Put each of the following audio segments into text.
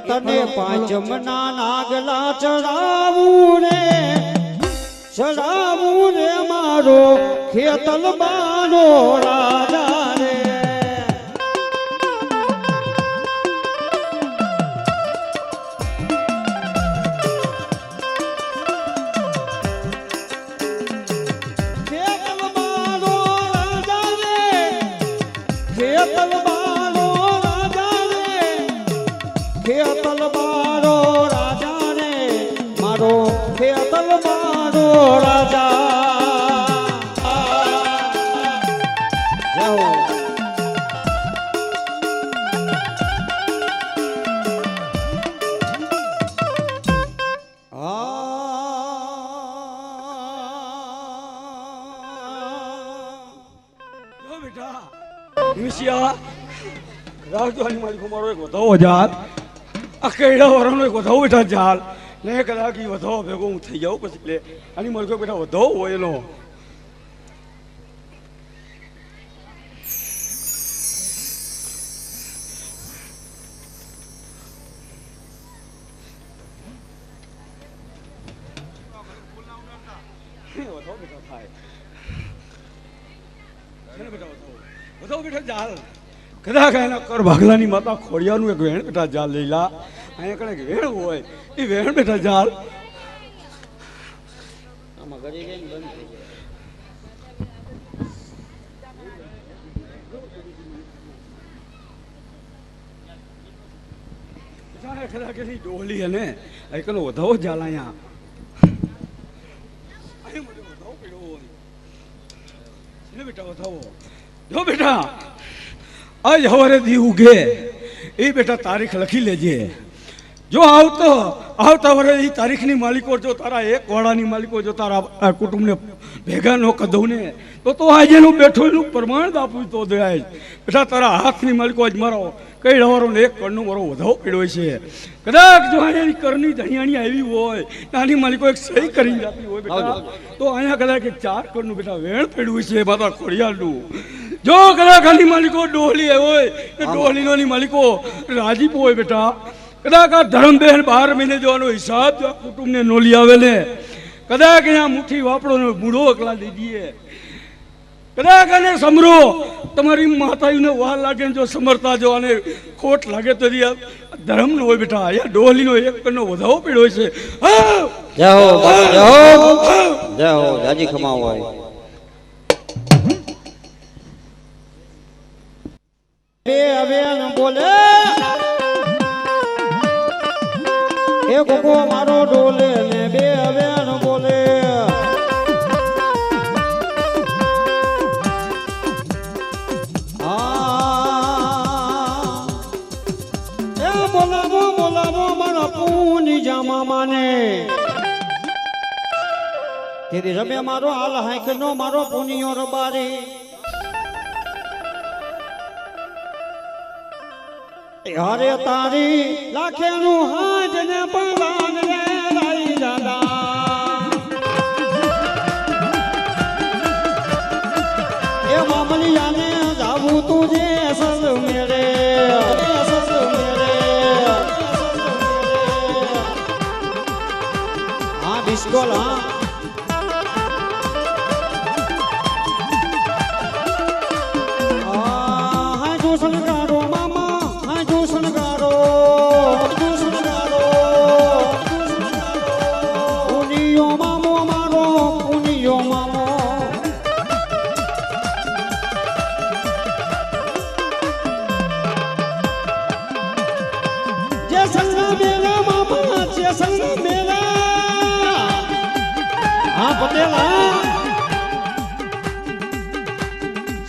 તને પાંચમના નાગલા ચડાવું રે મારો ખેતલ બાનો રાજા રે રાજધાની માલિકો મારો એક વધાવો જાલ આ કેડા વાળાનો એક વધાવો બેઠા જાલ ને કદાચ એ વધાવો ભેગો હું થઈ જાઉં પછી એટલે આની માલિકો બેઠા વધાવો હોય એનો વધાવો બેઠા થાય વધાવો બેઠા જાલ કદાચ એના કર ભાગલાની માતા ખોડિયાનું એક વેણ બેઠા જાલ લઈલા અહીંયા કદાચ વેણ હોય એ વેણ બેઠા જાલ આમાં ઘડી ગઈ બંધ થઈ જાય કદાચ એની ડોલી અને એકનો વધાવો જાલ અહીંયા વધાવો પીડો હોય બેટા વધાવો જો બેટા આજ હવારે દી ઉગે એ બેટા તારીખ લખી લેજે જો આવતા વરે એ તારીખની માલિકો જો તારા એક વાળાની માલિકો જો તારા કુટુંબને ભેગા ન કદઉં ને તો આજે એનું બેઠોનું પ્રમાણ આપવું તો દેવાય બેટા તારા હાથની માલિકો આજ મારો કઈ હવારો ને એક કણનો મારો વધાવો પીડ્યો છે કદાચ જો અહીંયા કરની ધણિયાણી આવી હોય નાની માલિકો એક સહી કરીને જતી હોય બેટા તો અહીંયા કદાચ એક 4 કણનું બેટા વેણ પીડ્યું છે માતા ખોડિયાલનું જો કદાચ આની માલિકો ડોહલી હોય એ ડોહલીનોની માલિકો રાજીપ હોય બેટા કદાચ આ ધર્મબેન 12 મહિને જોવાનો હિસાબ જો કુટુંબને નોલી આવે ને કદાચ અહીંયા મુઠ્ઠી વાપડો ને મૂળો એકલા દીધીએ કદાચ આને સમરો તમારી માતાજીને વાહ લાગે જો સમરતા જો આને ખોટ લાગે તો ધર્મ નો હોય બેટા અહીંયા ડોહલીનો એક કણનો વધાવો પીડ્યો છે જય હો જાજી ખમાવ હોય બે અવેન બોલે એ ગોગો મારો ડોલે ને બે અવેન બોલે એ બોલાવો મારા પૂની જામા માને તેરી રમે મારો હાલ હાઈક નો મારો પૂનીઓ રબારી હરે તારી લાખેનું હાજ ને પલાન રે રાઈ દાદા એ મામલિયાને જાવું તુજે સસ મેરે હા બિસ્કોલ હા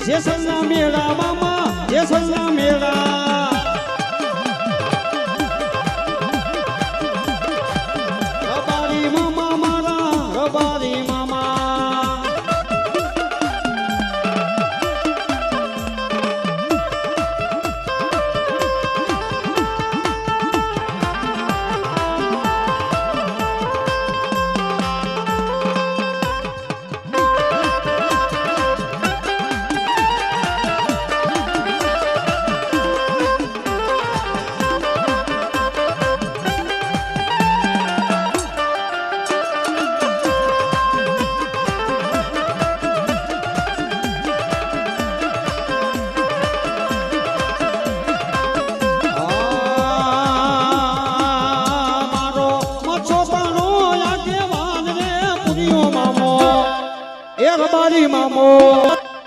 જેસલના મેળા મામા જેસલના મેળા રબારી મામા મારા રબારી મામા મામો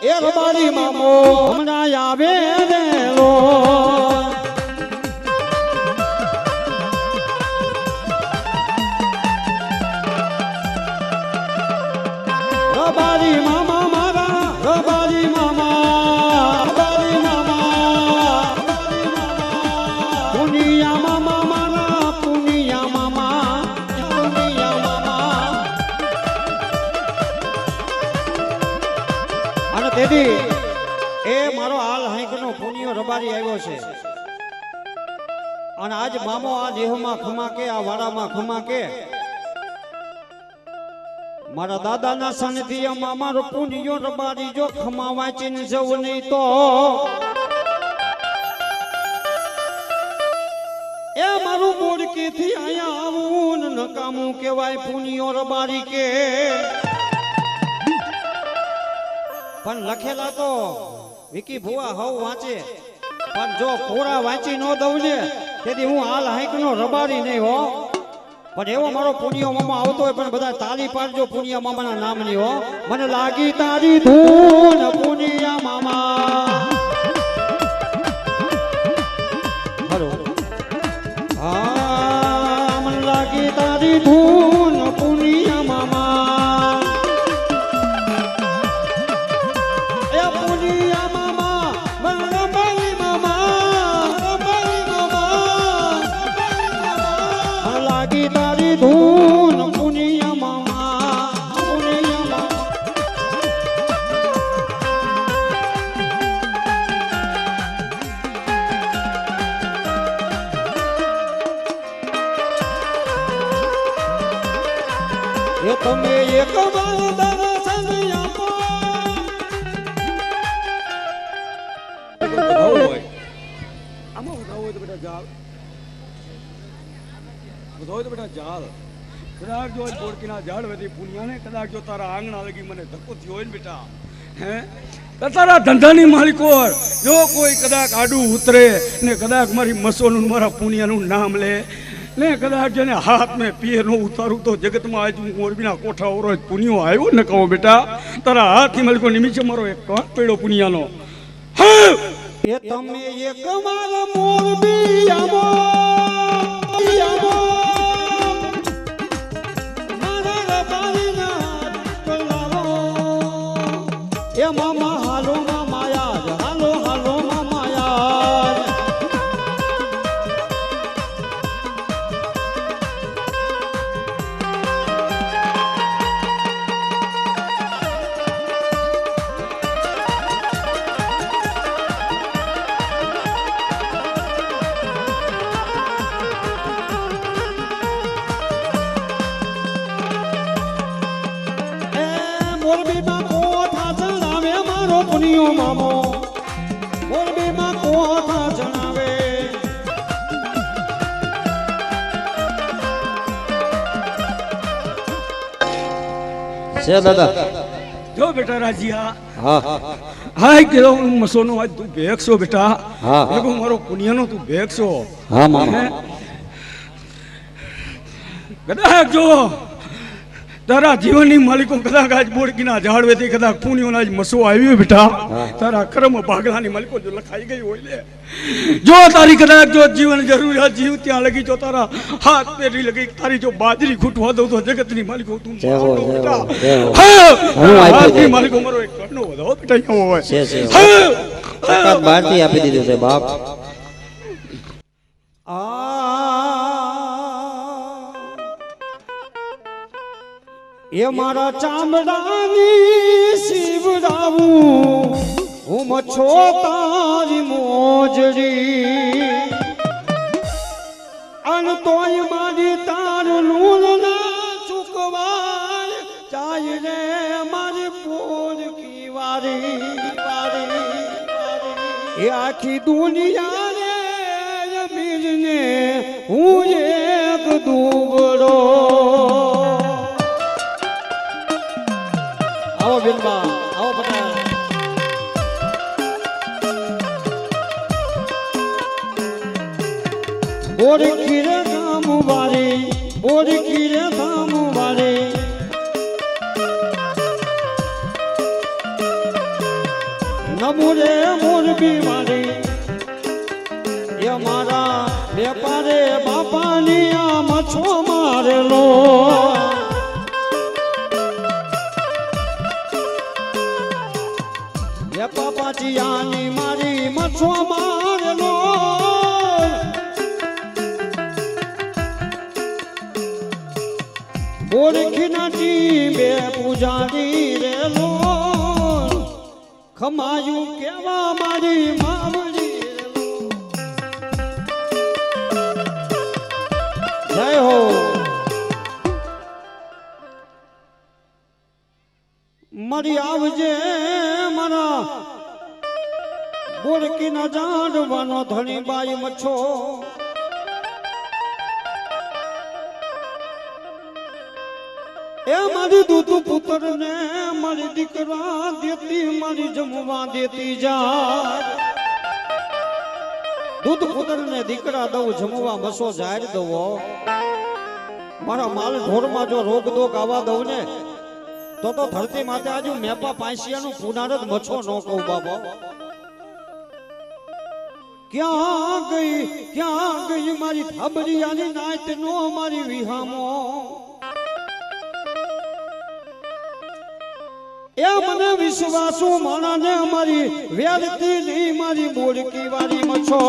એ રબારી મામો હમણાં આવે રેલો રબારી મામા મારા રબારી મામા રબારી મામા પુનિયા મામા મારા પુનિયા મામા પુનિયા મામા અને તેથી એ મારો હાલ હાઈકનો પુનિયો રબારી આવ્યો છે અને આજ મામો આ દેહમાં ખમાકે આ વાડામાં ખમાકે મારા દાદાના સનથી મામારો પુનિયો રબારી જો ખમાવા ચીન જવું નહીં તો એ મારું બોડકીથી આયા આવું ને નકામું કહેવાય પુનિયો રબારી કે પણ લખેલા તો વિકી ભુવા હવ વાંચે પણ જો કોરા વાંચી ન દઉં ને તેથી હું હાલ હાઈકનો રબારી નહીં હો પણ એવો મારો પુનિયો મામા આવતો હોય પણ બધા તાલી પાડજો પુનિયા મામાના નામની હો મને લાગી તારી ધૂન પુનિયા મામા હલો હા મને લાગી તારી ધૂન પુનિયા મામા એ પુનિયા મામા રબારી મામા રબારી મામા લાગી તારી ધૂન પુનિયા મામા પુનિયા મામા એ તમે એક વાર દર્શન આપો વધાવો હોય આમાં વધાવો હોય તો બેટા જાલ વધાવો હોય તો બેટા જાલ કદાચ જો બોડકીના ઝાડ વધી પુનિયાને કદાચ જો તારા આંગણા લગી મને ધક્કો થયો હોય ને બેટા હે તો તારા ધંધાની માલિકો જો કોઈ કદાચ આડું ઉતરે ને કદાચ મારી મસોનું મારા પુનિયાનું નામ લે ને કદાચ જેને હાથ મેં પીએ નો ઉતારું તો જગતમાં આજ હું મોરબીના કોઠા ઓરો પુનિયો આવ્યો ને કહો બેટા તારા હાથથી માલિકો નિમિત્તે મારો એક કાન પડ્યો પુનિયાનો હા એ તમે એક વાર મોરબી આવો મારા રબારીના કલાવો એ મામા હાલો મામા યાદ હાલો હાલો મામા યાદ મોરબીમાં કોઠા જણાવે મારો પુનિયો મામો મોરબીમાં કોઠા જણાવે છે દાદા જો બેટા રાજીયા હા હાય કે હું મસોનો આજ તું ભેગશો બેટા હા. મેં કહું મારો પુનિયાનો તું ભેગશો હા મામા કદાચ જો તારા જીવનની માલિકો કદાચ આજ બોડકીના ઝાડ વેથી કદાચ પુનિયોનો આજ મસો આવ્યો બેટા તારા કર્મ ભાગલાની માલિકો જો લખાઈ ગઈ હોય લે જો તારી કદાચ જો જીવન જરૂરિયાત જીવ ત્યાં લગી જો તારા હાથ પેરી લગી તારી જો બાજરી ખૂટવા દઉં તો જગતની માલિકો તું જય હો, માનો જય હો, બેટા. જય હો. હા, હું આપ્યો હાથની છે. માલિકો મારો એક ઘરનો વધાવો બેટા અહીંયા હોય છે છે હા. સકાત બહારથી આપી દીધું છે બાપ એ મારા ચામડાની શિવડાવું હું મચ્છો તારી મોજડી અન તોય મારી તારનું ના ચૂકવાય જાય રે મારી પોરકી વારી એ આખી દુનિયા રે મીરને હું એક દુબળો આવો બિલબા આવો પટેલ બોરકી રે ગામ વારી બોરકી રે ગામ વારી અમુરે મોરબી મારી એ મારા વેપારે બાપાની આ મછો મારેલો એ પાપાજી આની મારી મછો મારેલો ઓળખીના ટીમે પૂજારી રેલો ખમાયું કેવા મારી માવડી રેલો જય હો મારી આવજે મારા બોરકીના જાડવાનો ધણી બાઈ મચ્છો એ મારી દૂધ પુત્ર ને મારી દીકરા દેતી મારી જમવા દેતી જાય દૂધ પુત્ર ને દીકરા દઉં જમવા મસો જાહેર દઉં મારા માલ ઢોરમાં જો રોગ દોગ આવા દઉં ને તો ધરતી માથે આજુ મેપા પાંસિયાનું પુનાર જ મછો ન કહું બાબા ક્યાં ગઈ મારી થાબરિયાની નાત નો મારી વિહામો એ મને વિશ્વાસુ માણાને અમારી વેરતી નહીં મારી બોળકી વાળી મછો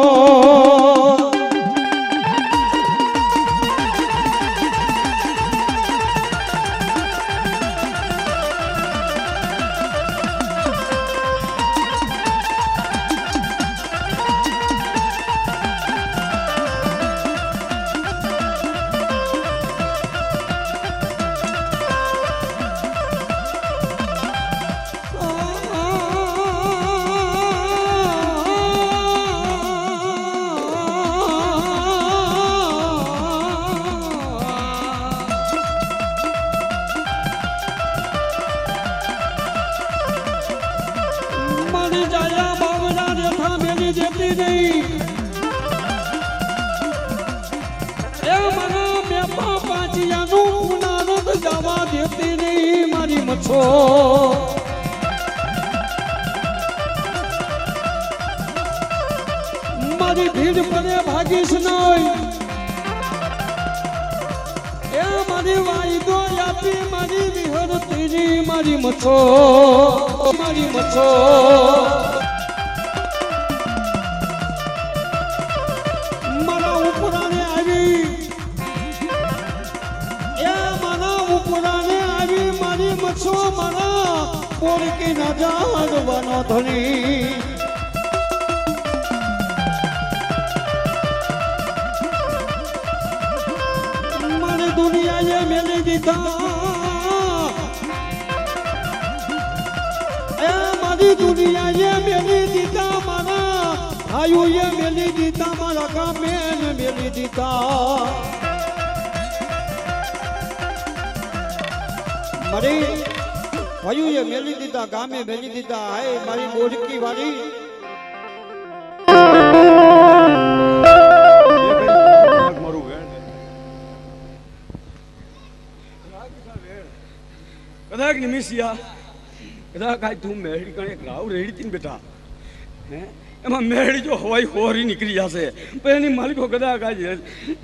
મારી ભીડ પડે ભાગીશ નહીં એ મારી વાયદો આપી મારી વિહરતી મારી મછો મારા ઉપરાને આવી એ મારા ઉપરાને આવી મારી મછો મારા પોરકી ના જાડવાનો ધણી દુનિયાએ મેલી દીધા એ મારી દુનિયાએ મેલી દીધા મારા ભાઈઓએ મેલી દીધા મારા ગામે મેલી દીધા મારી ભાઈઓએ મેલી દીધા ગામે મેલી દીધા હાય મારી બોડકી વાળી કદાચ નિમિષિયા કદાચ આજ તું મેળી કણે રાવ રેડી હતી ને બેટા હે એમાં મેળી જો હવાઈ હોરી નીકળી જશે પણ એની માલિકો કદાચ આજ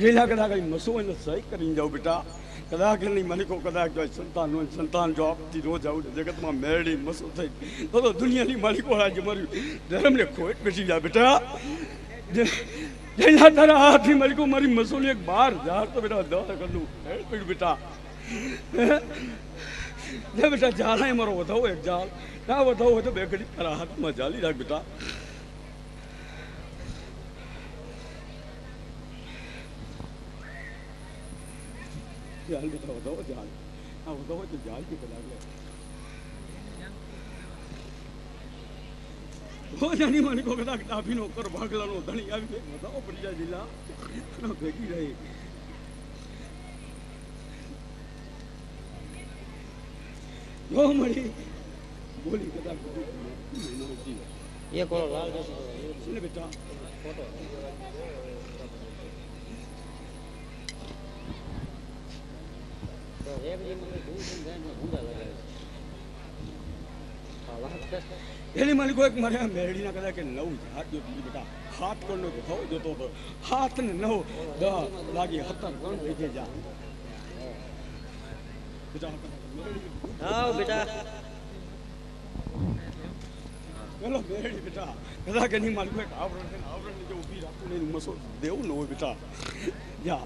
જેલા કદાચ મસો એને સહી કરીને જાઉં બેટા કદાચ એની માલિકો કદાચ જો સંતાન જો આપતી રોજ આવું જગતમાં મેળી મસો થઈ તો દુનિયાની માલિકો આજે મારી ધર્મને ખોટ બેસી જાય બેટા જેલા તારા હાથની માલિકો મારી મસોલી એક 12,000 તો બેટા દવા કરનું હેડ પડ્યું બેટા બેટા જાલ મારો વધાવો એક જાલ ના વધાવો હોય તો બે ઘડી તારા હાથમાં જાલી રાખ બેટા જાલ બેટા વધાવો જાલ આ વધાવો તો જાલ की कला ले हो जानी मानी को कदा डाभी नो कर भागला नो धणी આવી વધાવો પડી જાય જિલ્લા ભેગી રહી જો મળી બોલી કદાચ એક ઓલો લાલ ને બેટા ફોટો તો રેબજી મને ધૂમ ધૂમ ગાયનો ધૂંધા લગાવે આ વાત એની માલિકો એક મારે આ મેરડીના કદાચ કે 9 હાથ જો બેટા હાથ કોનો તો થવો જોતો તો હાથ ને 9 10 લાગી 17 ગણ થઈ જા બેટા આવ બેટા પેલો મેરડી બેટા કદાચ એની માલિકો એક આવરણ જો ઊભી રાખું ને મસો દેવું ન હોય બેટા જા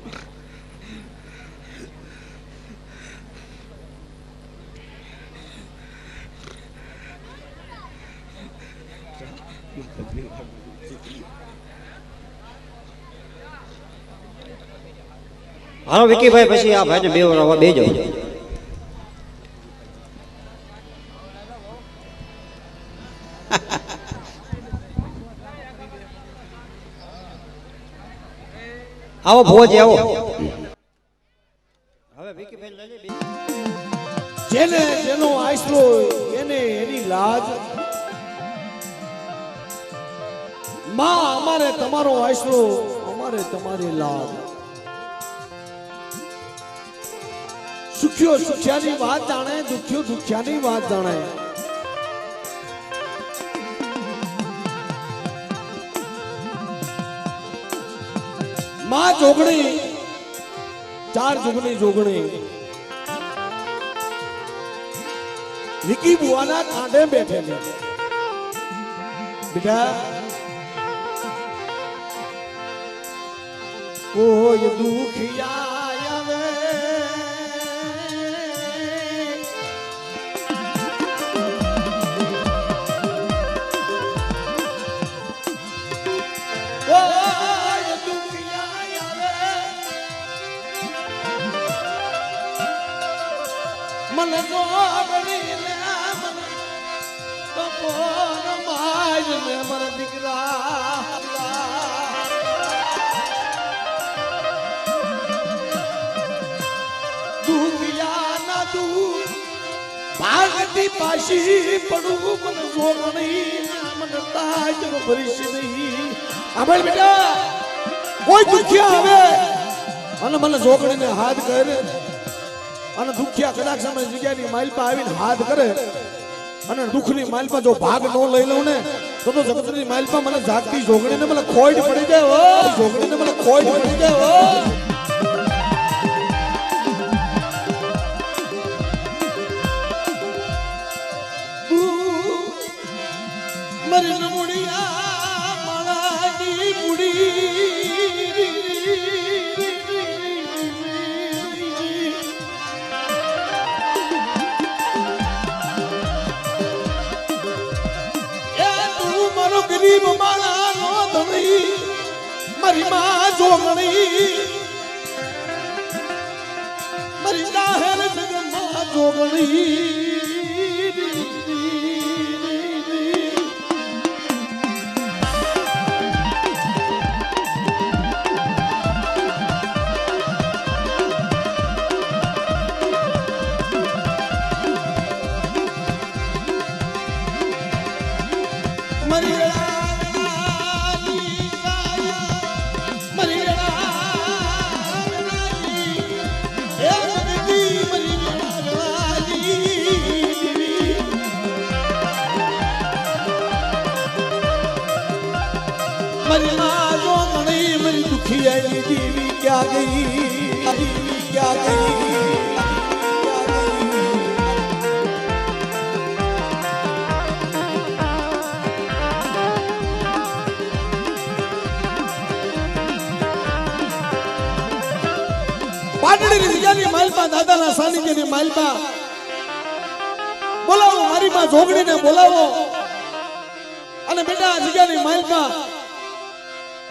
હાલો વિકીભાઈ પછી આ ભાઈને બેવરાવા બેજો આવો ભોજ આવો હવે વિકીભાઈ લઈ લે જેને જેનો આશરો એને એની લાજ માં અમારે તમારો આશરો અમારે તમારી લાજ સુખ્યો સુખ્યાની વાત જાણે દુખ્યો દુખ્યાની વાત જાણે માં જોગણી 4 જોગણી જોગણી વિકી બુઆના કાંઠે બેઠેલી બેટા કોઈ દુખિયા આવે કોઈ દુખિયા આવે મને જોગણી ને મને કપોર માજ ને મને દીકરા ભાગતી પાછી પડું મને જોગણી મને તાજ ભરીશ નહીં આભાર બેટા કોઈ દુખિયા આવે અને મને જોગણીને હાથ કરે અને દુખિયા કદાચ સમય જગ્યાની માલપા આવીને હાથ કરે અને દુઃખની માલપા જો ભાગ ન લઈ લઉં ને તો જગતની માલપા મને જાગતી જોગણીને મને ખોટ પડી જાય જોગણીને મને ખોટ પડી જાય મરી નમુડિયા માળાની મુડી એ તું મારો ગરીબ માળાનો ધણી મારી માં જોગણી મારી જાહેર જગમાં જોગણી मरी माँ जो मणि मेरी दुखी है दीवी क्या गई क्या गई પાટડી રીજાની માલપા દાદાના સાનિધ્યની માલપા બોલાવો મારી માં જોગણીને બોલાવો અને બેટા જીગાની માલપા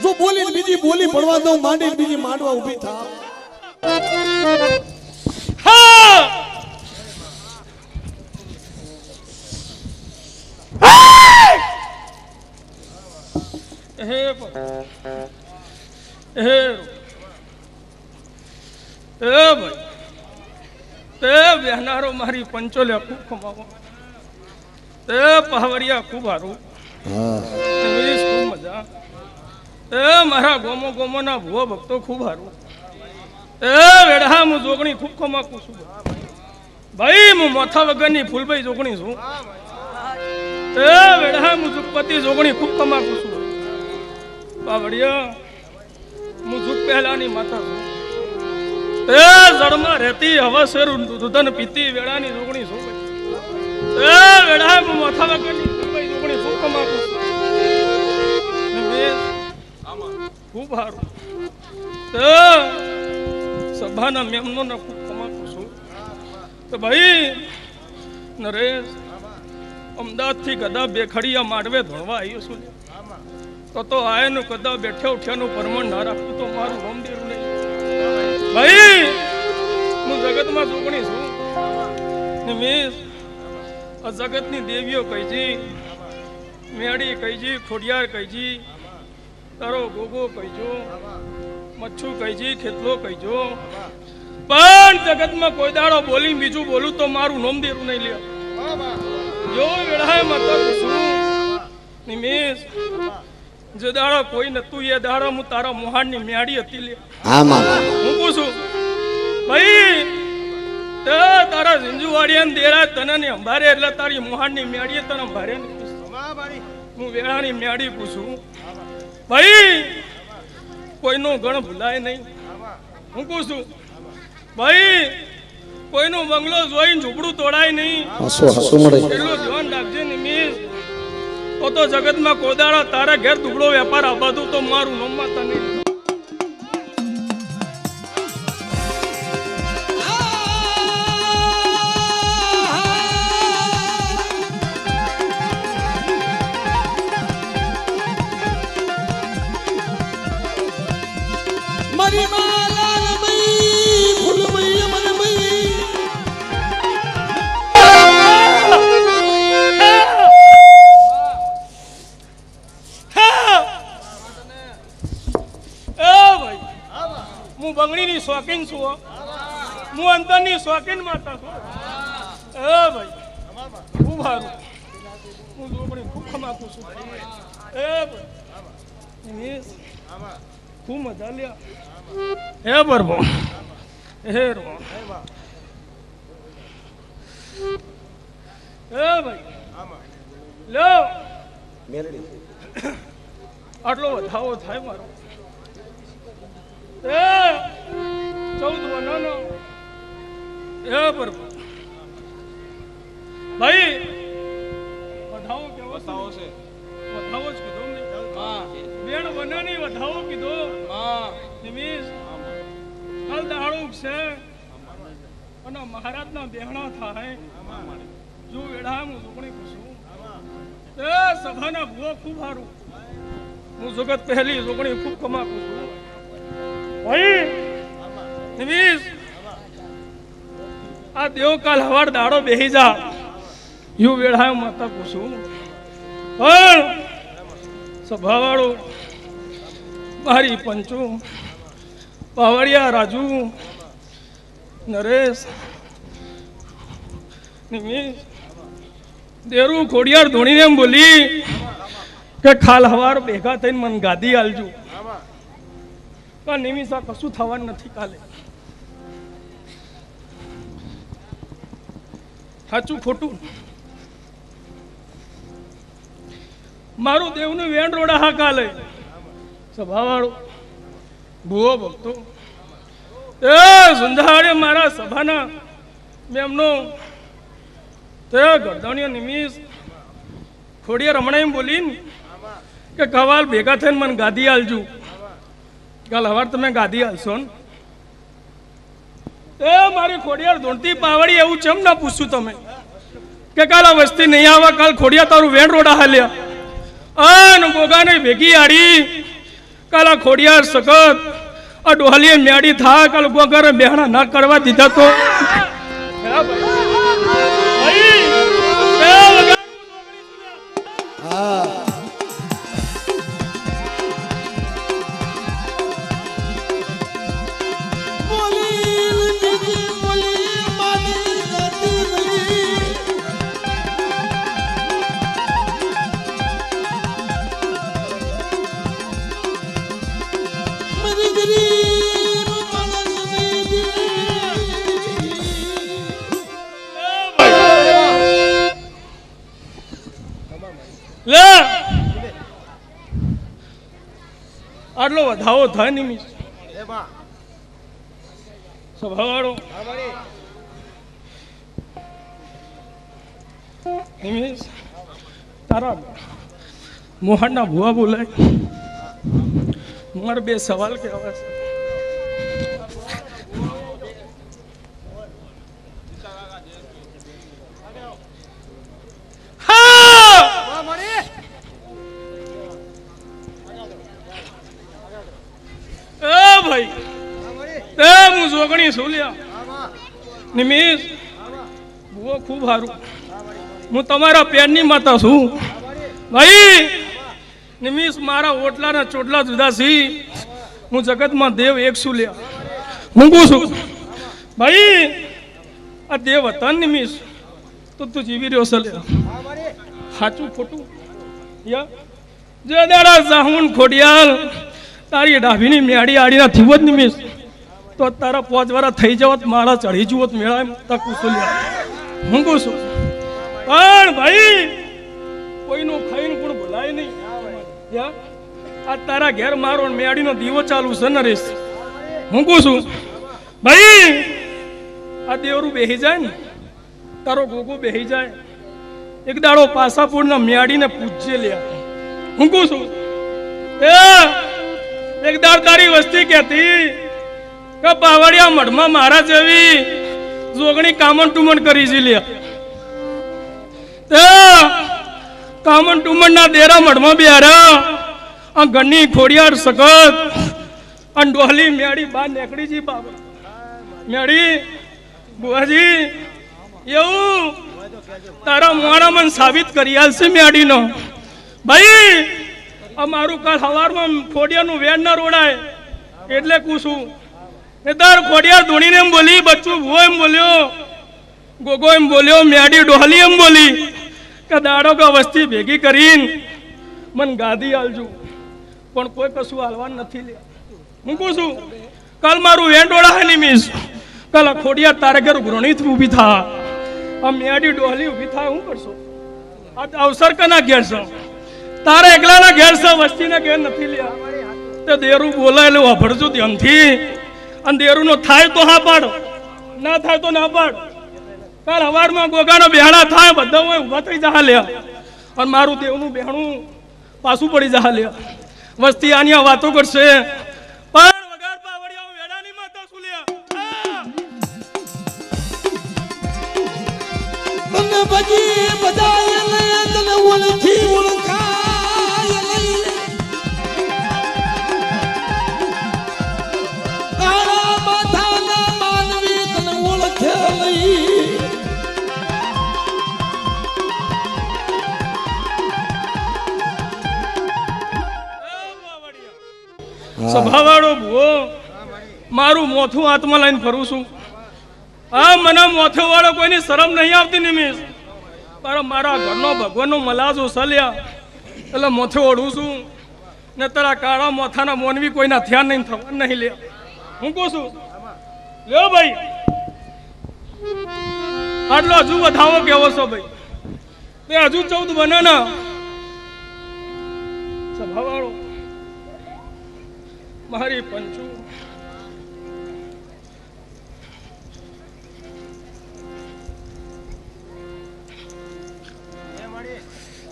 જો બોલીને બીજી બોલી પડવા દઉં માંડીને બીજી માંડવા ઊભી થા ભાઈ તે બેહનારો મારી પંચોલે ખૂબ કમાવો તે પહાવરિયા ખૂબ હારું ખૂબ મજા એ મારા ગોમો ગોમોના ભૂવો ભક્તો ખૂબ હારું એ વેડા હું જોગણી ખૂબ કમાકું છું ભાઈ હું મોથા વગરની ફૂલભાઈ જોગણી છું એ વેડા હું પતિ જોગણી ખૂબ કમાકું છું બાવળિયા હું જુગ પહેલાની માતા છું એ જળમાં રહેતી હવા શેરું દૂધન પીતી વેડાની જોગણી છું એ વેડા હું માથા વગરની જોગણી ખૂબ કમાકું છું ખૂબ સારું સભાના મેમનો ને ખૂબ કમાકું છું તો ભાઈ નરેશ અમદાવાદ થી કદા બેખડિયા માંડવે ધોળવા આવ્યો છું તો આયનું કદા બેઠે ઉઠ્યાનું પરમણ ના રાખવું તો મારું નામ દેરું નહીં ભાઈ હું જગતમાં જોગણી છું નિમેશ આ જગતની દેવીઓ કહીજી મેળી કહીજી ખોડિયાર કહીજી તારો ગોગો કહીજો મચ્છુ કહીજી ખેતલો કહીજો પણ જગતમાં કોઈ દાડો બોલી બીજું બોલું તો મારું નામ દેરું નહીં લે જો વેળાએ માતા પૂછું નિમેશ જે દાડો કોઈ નતું એ દાડો હું તારા મોહાણની મેળી હતી લે હું પૂછું ભાઈ તે તારા ઝીંઝુવાડિયા દેરા તને ને અંબારે એટલે તારી મોહાણની મેળી તને અંબારે હું વેળાની મેળી પૂછું ભાઈ કોઈનો ગણ ભૂલાય નહીં હું પૂછું ભાઈ કોઈનો બંગલો જોઈને ઝૂંપડું તોડાય નહીં એટલું ધ્યાન રાખજે નિમેશ તો જગતમાં કોદાળા તારા ઘેર દુબળો વેપાર આબાદું તો મારું નામમાં તને મારી માલા રમઈ ફૂલમઈ મનમઈ હું બંગડીની શોખીન છું હું અંતરની શોખીન માતા છું એ ભાઈ ખૂબ સારું હું જોગણી ખૂબ ખમાકું છું એ ભાઈ ખૂબ મજા લ્યા હે બરબો હે રો એ ભાઈ લો આટલો વધાવો થાય મારો 14 વર્ષનો એ બરબો ભાઈ વધાવો કેવો વધાવો છે વધાવો જ કીધો મેં હા બેન વનાની વધાવો કીધો હા નિમિષ હાલ દાડું છે અને મહારાજના બેહણા થાય જો વેડા હું જોગણી પૂછું એ સભાના ભૂવો ખૂબ સારું હું જગત પહેલી જોગણી ખૂબ કમાકું છું ભાઈ નિમિષ આ દેવકાલ હવાર દાડો બેહી જા યુ વેડા માતા પૂછું પણ સભાવાળો મારી પંચો પાવડિયા રાજુ નરેશ નિમિષ દેરું ખોડિયાર ધોણીને એમ બોલી કે ખાલ હવાર ભેગા થઈને મને ગાદી આલજો પણ નિમિષ આ કશું થવાનું નથી કાલે સાચું ખોટું મારું દેવનું વેણ રોડા હા કાલે સભાવાળો ભૂવો ભક્તો એ સુંધાડે મારા સભાના મેમનો તે ગરદણીઓ નિમિષ ખોડિયા રમણા એમ બોલીને કે કવાલ ભેગા થઈને મને ગાદી આલજો કાલ હવાર તમે ગાદી આલશો ને એ મારી ખોડિયાર ધૂણતી પાવડી એવું ચમ ના પૂછ્યું તમે કે કાલ આ વસ્તી નહીં આવે કાલ ખોડિયા તારું વેણ રોડા હાલ્યા અન ગોગાને ભેગી આડી કાલા ખોડિયાર સખત આ ડોહાલીએ મેડી થા કાલ ગોગારે બેહણા ના કરવા દીધા તો વધાવો થાય નિમિષ સ્વભાવવાળો નિમિષ તારા મોહનના ભુવા બોલાય મારે બે સવાલ કહેવા છે ભાઈ તે હું જોગણી છું લ્યા નિમિષ ભુવો ખૂબ સારું હું તમારા પેરની માતા છું ભાઈ નિમિષ મારા ઓટલાના ચોટલા જુદા છી હું જગતમાં દેવ એક છું લ્યા હું છું ભાઈ આ દેવ હતા નિમિષ તો તું જીવી રહ્યો છે લ્યા સાચું ખોટું યા જે દાડા સાહુન ખોડિયાલ તારી ડાભીની મેળી આડીના થીવો જ નિમિષ તો તારા 5 વાર થઈ જવત માળા ચઢી જુવત મેળા તક ઉસુલ્યા હું કહું છું પણ ભાઈ કોઈનું ખાઈને પણ ભૂલાય નહીં યા આ તારા ઘેર મારો મેળીનો દીવો ચાલુ છે નરેશ હું કહું છું ભાઈ આ દેવરું બેહી જાય ને તારો ગોગો બેહી જાય એક દાડો પાસાપુરના મેળીને પૂજ્ય લ્યા હું કહું છું એક દાડ તારી વસ્તી કહેતી કે બાવળિયા મઢમાં મારા જેવી જોગણી કામણ ટુમણ કરી છે લ્યા કામણ ટુમણ ના દેરા મઢમાં બેરા આ ગણની ખોડિયાર સખત આ ડોહલી મેળી બહાર નીકળી જી બાબા મેળી બુઆજી એવું તારા મોણા મન સાબિત કરી આલશે મેળીનો ભાઈ અમારું કાલ સવારમાં ખોડિયાનું વેણ ના રોડાય એટલે પૂછું એ તાર ખોડિયાર ધોણીને એમ બોલી બચ્ચું ભૂવો એમ બોલ્યો ગોગો એમ બોલ્યો મેડી ડોહલી એમ બોલી કે દાડો કે વસ્તી ભેગી કરીને મન ગાદી આલજુ પણ કોઈ કશું હાલવાનું નથી લે હું કહું છું કાલ મારું વેણ રોડાય નિમિષ કાલ ખોડિયાર તારે ઘર ઘૃણિત ઊભી થા આ મેડી ડોહલી ઊભી થાય હું કરશો આ અવસર કના ઘેર છે તારા એકલાના ઘેર છે વસ્તીના ઘેર નથી લ્યા તે દેરું બોલાયેલું વાપરજો ધ્યાનથી અને દેરું નો થાય તો હા પાડ ના થાય તો ના પાડ કાલ હવારમાં ગોગાનો બેહાડા થાય બધા હોય ઊભા થઈ જા લ્યા અને મારું દેવનું બેહણું પાછું પડી જા લ્યા વસ્તી આની વાતો કરશે પણ વગર પાવડિયા વેડાની માતા શું લ્યા મને બજી બજાય લે તને ઓળખી ઓળખાય લે તારા માથાના માનવી તને ઓળખે લે સભાવાળો ભૂવો મારું મોથું હાથમાં લઈને ફરું છું આ મને મોથો વાળો કોઈની શરમ નહીં આવતી નિમિષ પણ મારા ઘરનો ભગવાનનો મલાજો સલ્યા એટલે મોથે ઓઢું છું ને તારા કાળા મોથાના મોનવી કોઈના ધ્યાન નહીં થવા નહીં લે હું કહું છું લ્યો ભાઈ આટલો હજુ વધાવો કેવો છો ભાઈ તે હજુ 14 બને ને સભાવાળો મારી પંચુ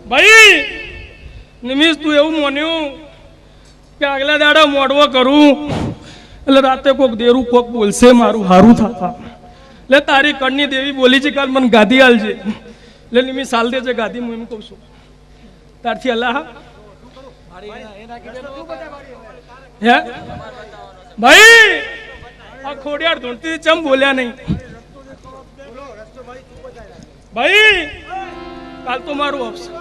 ભાઈ નિમિષ તું એવું માન્યું કે આગલા દાડા મોડવો કરું એટલે રાતે કોક દેરું કોક બોલશે મારું હારું થતા એટલે તારી કણની દેવી બોલી છે કાલ મને ગાદી આલજે એટલે નિમિષ હાલ દેજે ગાદી હું એમ કહું છું તારથી અલ્લાહ હે ભાઈ આ ખોડિયાર ધૂણતી ચમ બોલ્યા નહીં ભાઈ કાલ તો મારું અવસર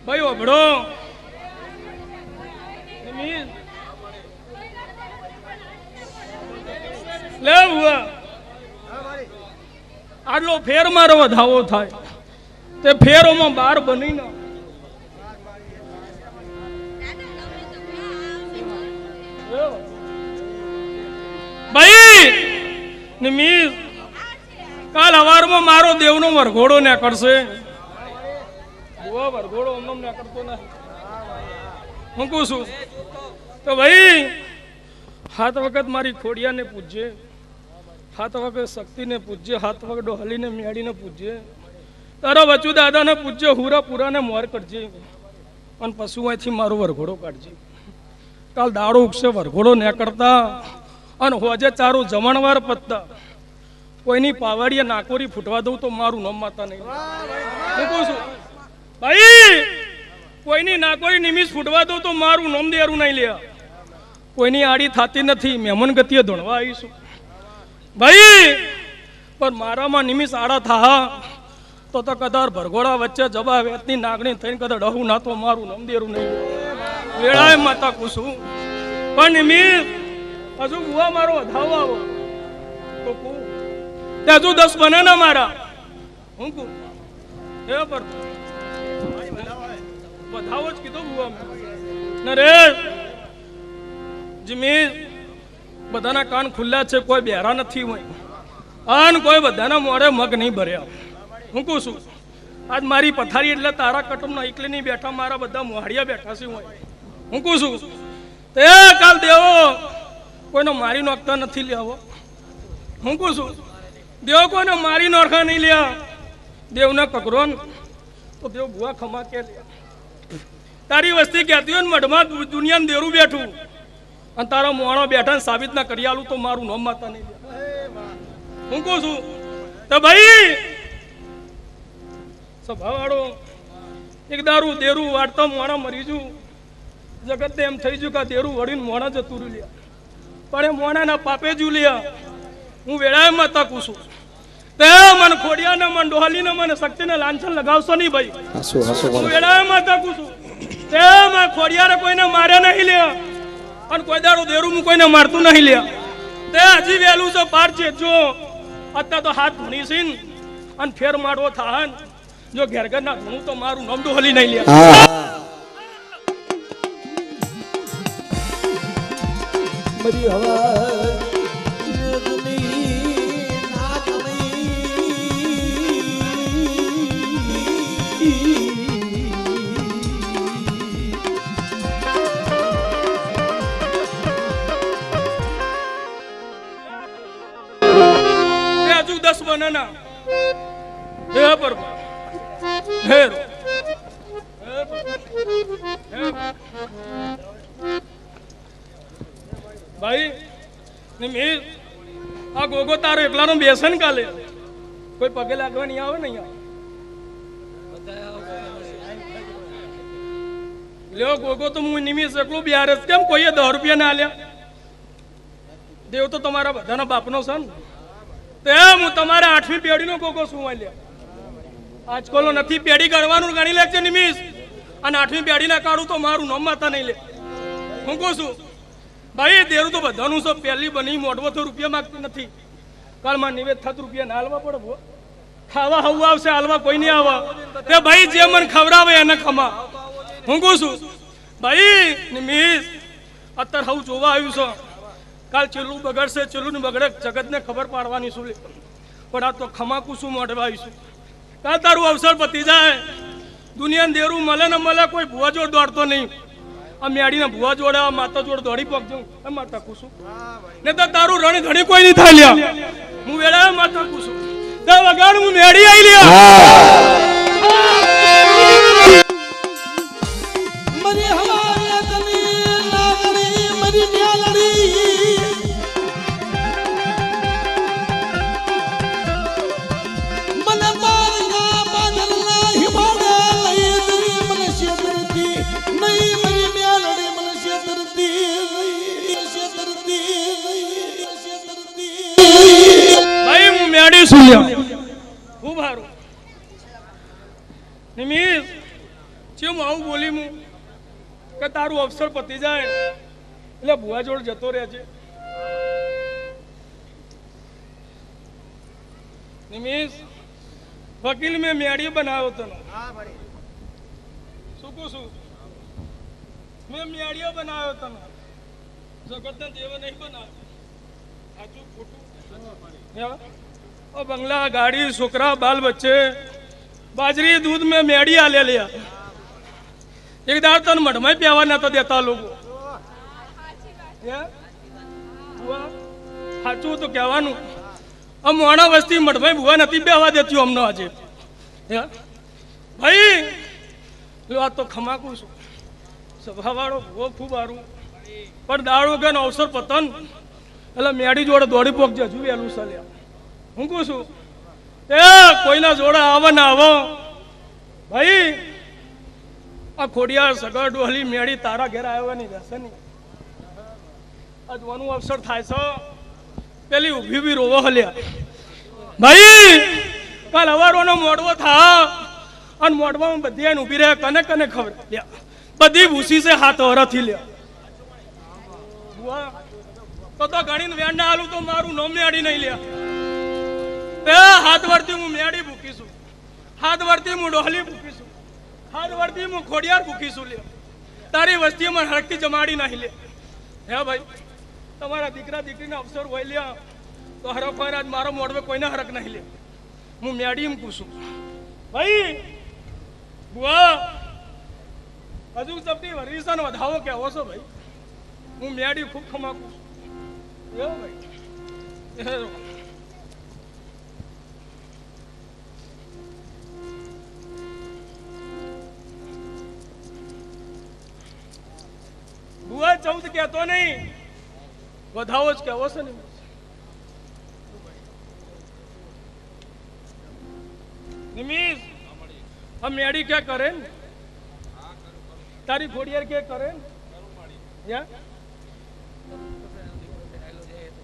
ભાઈ ઓભળો લે આટલો ફેર મારો વધાવો થાય તે ફેરોમાં 12 બની ના ભાઈ નિમિષ કાલ હવારમાં મારો દેવનો વરઘોડો ને કરશે વરઘોડો અમને ને કરતો નથી હું કહું છું તો ભાઈ હાથ વખત મારી ખોડિયાને પૂજ્ય હાથ વખત શક્તિને પૂજ્ય હાથ વખત ડોહલીને મેળીને પૂજ્ય તારા વચુ દાદાને પૂજ્ય હુરા પુરાને મોર કરજે અને પશુ અહીંથી મારો વરઘોડો કાઢજે કાલ દાડો ઉગશે વરઘોડો ને કરતા અને હોજે ચારું જમણવાર પત્તા કોઈની પાવાડીએ નાકોરી ફૂટવા દઉં તો મારું નામ માતા નહીં હું કહું છું ભાઈ કોઈની નાકોરી નિમિષ ફૂટવા દઉં તો મારું નામ દેરું નહીં લે કોઈની આડી થતી નથી મહેમાન ગતિએ ધોણવા આવીશું ભાઈ પણ મારામાં નિમિષ આડા થા તો કદાર ભરઘોડા વચ્ચે જબા વેતની નાગણી થઈને કદાર ડહું ના તો મારું નામ દેરું નહીં વેળાએ માતા કુસું પણ નિમિષ હજુ બુઆ મારો વધાવો આવો તો કહું તે હજુ 10 બને ના મારા હું કહું એ પર વધાવો જ કીધો બુઆ નરેશ જમીર બધાના કાન ખુલ્લા છે કોઈ બેરા નથી હોય અને કોઈ બધાના મોઢે મગ નહીં ભર્યા હું કહું છું આજ મારી પથારી એટલે તારા કટુંબના એકલી નહીં બેઠા મારા બધા મોહાડિયા બેઠા છે હોય હું કહું છું તે કાલ દેવો કોઈને મારી નોખતા નથી લેવો હું કહું છું દેવો કોઈને મારી નોખા નહીં લ્યા દેવને કકરો તો દેવ ભુવા ખમા કે લે તારી વસ્તી કહેતી હોય ને મઢમાં દુનિયામાં દેરું બેઠું અને તારા મોણો બેઠા સાબિત ના કરી આલું તો મારું નામ માતા નહીં હું કહું છું તો ભાઈ સભાવાળો એક દારૂ દેરું વાળતા મોણા મરી જુ જગત એમ થઈ જુ કે દેરું વળીને મોણા જતું લ્યા પણ એ મોણાના પાપે જુ લ્યા હું વેળાએ માતા કહું છું તે મને ખોડિયાને મને ડોહાલીને મને શક્તિને લાંછન લગાવશો નહીં ભાઈ હું વેળાએ માતા કહું છું તે મેં ખોડિયારે કોઈને માર્યા નહીં લ્યા અને કોઈ દાડો દેરું હું કોઈને મારતું નહીં લ્યા તે હજી વહેલું છે પાર છે જો અત્યારે તો હાથ ધૂણી છે અને ફેર મારવો થાય જો ઘેર ઘર ના ધૂણું તો મારું નામ તો હલી નહીં લ્યા મરી હવા હજુ 10 બનાના હે પર હે ભાઈ નિમિષ આ ગોગો તારો એકલાનો બેસન કાલે કોઈ પગે લાગવા નહીં આવે નહીં લ્યો ગોગો તો હું નિમિષ એકલું બિહાર કેમ કોઈએ 10 રૂપિયા ના આલ્યા દેવ તો તમારા બધાના બાપનો છે ને તે હું તમારા 8મી પેઢીનો ગોગો શું આલ્યા આજકાલનો નથી પેઢી ગણવાનું ગણી લે છે નિમિષ અને 8મી પેઢીના કાઢું તો મારું નામ માતા નહીં લે હું કહું છું ભાઈ દેરું તો બધાનું છે પહેલી બની મોઢવો તો રૂપિયા માંગતી નથી કાલમાં નિવેદ થત રૂપિયા ના હાલવા પડે ખાવા હવું આવશે હાલવા કોઈ નહીં આવે તે ભાઈ જે મને ખવડાવે એને ખમા હું કહું છું ભાઈ નિમિષ અત્યારે હું જોવા આવ્યું છે કાલ ચેલું બગડશે ચેલું ને બગડે જગતને ખબર પાડવાની શું પણ આ તો ખમાકું શું મોઢવા આવીશું કાલ તારું અવસર પતી જાય દુનિયાને દેરું મળે ને મળે કોઈ ભુવા જોડ દોડતો નહીં આ મેડીને ભુવા જોડે આ માતા જોડે દોડી પગ જાઉં માતા કુશું ને તો તારું રણ ધણી કોઈ નહીં થાય લ્યા હું વેળા માતા કુશું તે વગાડ હું મેડી આવી લ્યા મરી હવા તની નાગણી મરી મ્યાલડી મને મારના બાદલના હિમાડા લઈ દઈ મને શેતરતી નહીં મરી મ્યાલડી મને શેતરતી ભાઈ હું મેડી છું લ્યા ખૂબ સારું નિમિષ ચેમ આવું બોલી હું કે તારું અવસર પતી જાય એટલે ભુવા જોડ જતો રહે છે નિમિષ વકીલ મેં મેડી બનાવ્યો તને શું કહું છું મેં મેડીઓ બનાવ્યો તને જગતના દેવ નહીં બનાવ્યો સાચું ખોટું और बंगला गाड़ी छोकरा बाल बच्चे बाजरी दूध में मेड़ी आ ले लिया एक दार तन मठ में प्यावा ना तो देता लोगों સાચું તો કહેવાનું આ મોણા વસ્તી મઠભાઈ ભુવા નથી બેવા દેતી અમને આજે ભાઈ લો આ તો ખમાકું છું સભાવાળો ભુવો ખૂબ સારું પણ દાડો કે અવસર પતન એટલે મેડી જોડે દોડી પોક હજુ વહેલું ચાલ્યા હું કહું છું એ કોઈના જોડે આવે ને આવો ભાઈ આ ખોડિયાર સગર ડોહલી મેડી તારા ઘેર આવવાની જશે નહીં અજવાનું અવસર થાય છે પેલી ઊભી બી રોવો હલ્યા ભાઈ કાલ અવારોનો મોડવો થા અને મોડવામાં બધી આને ઊભી રહે કને કને ખબર લ્યા બધી ભૂસી છે હાથ વરથી લ્યા તો ગણીને વેણ ના આલું તો મારું નામ મેડી નહીં લ્યા એ હાથ વરતી હું મેડી ભૂકીશું હાથ વરતી હું ડોહલી ભૂકીશું હાથ વરતી હું ખોડિયાર ભૂકીશું લ્યા તારી વસ્તીમાં હરકતી જમાડી નહીં લે હે ભાઈ તમારા દીકરા દીકરીના અવસર હોય લ્યા તો હરખ હોય આજ મારો મોડવે કોઈને હરક નહીં લે હું મેડી એમ પૂછું ભાઈ બુઆ હજુ સબની વરીસાનો વધાવો કેવો છો ભાઈ હું મેડી ખૂબ ખમાકું છું એવું ભાઈ બુઆ 14 કહેતો નહીં વધાવો જ કેવો છે ને નિમિષ આ મેડી કે કરે ને તારી ખોડિયાર કે કરે ને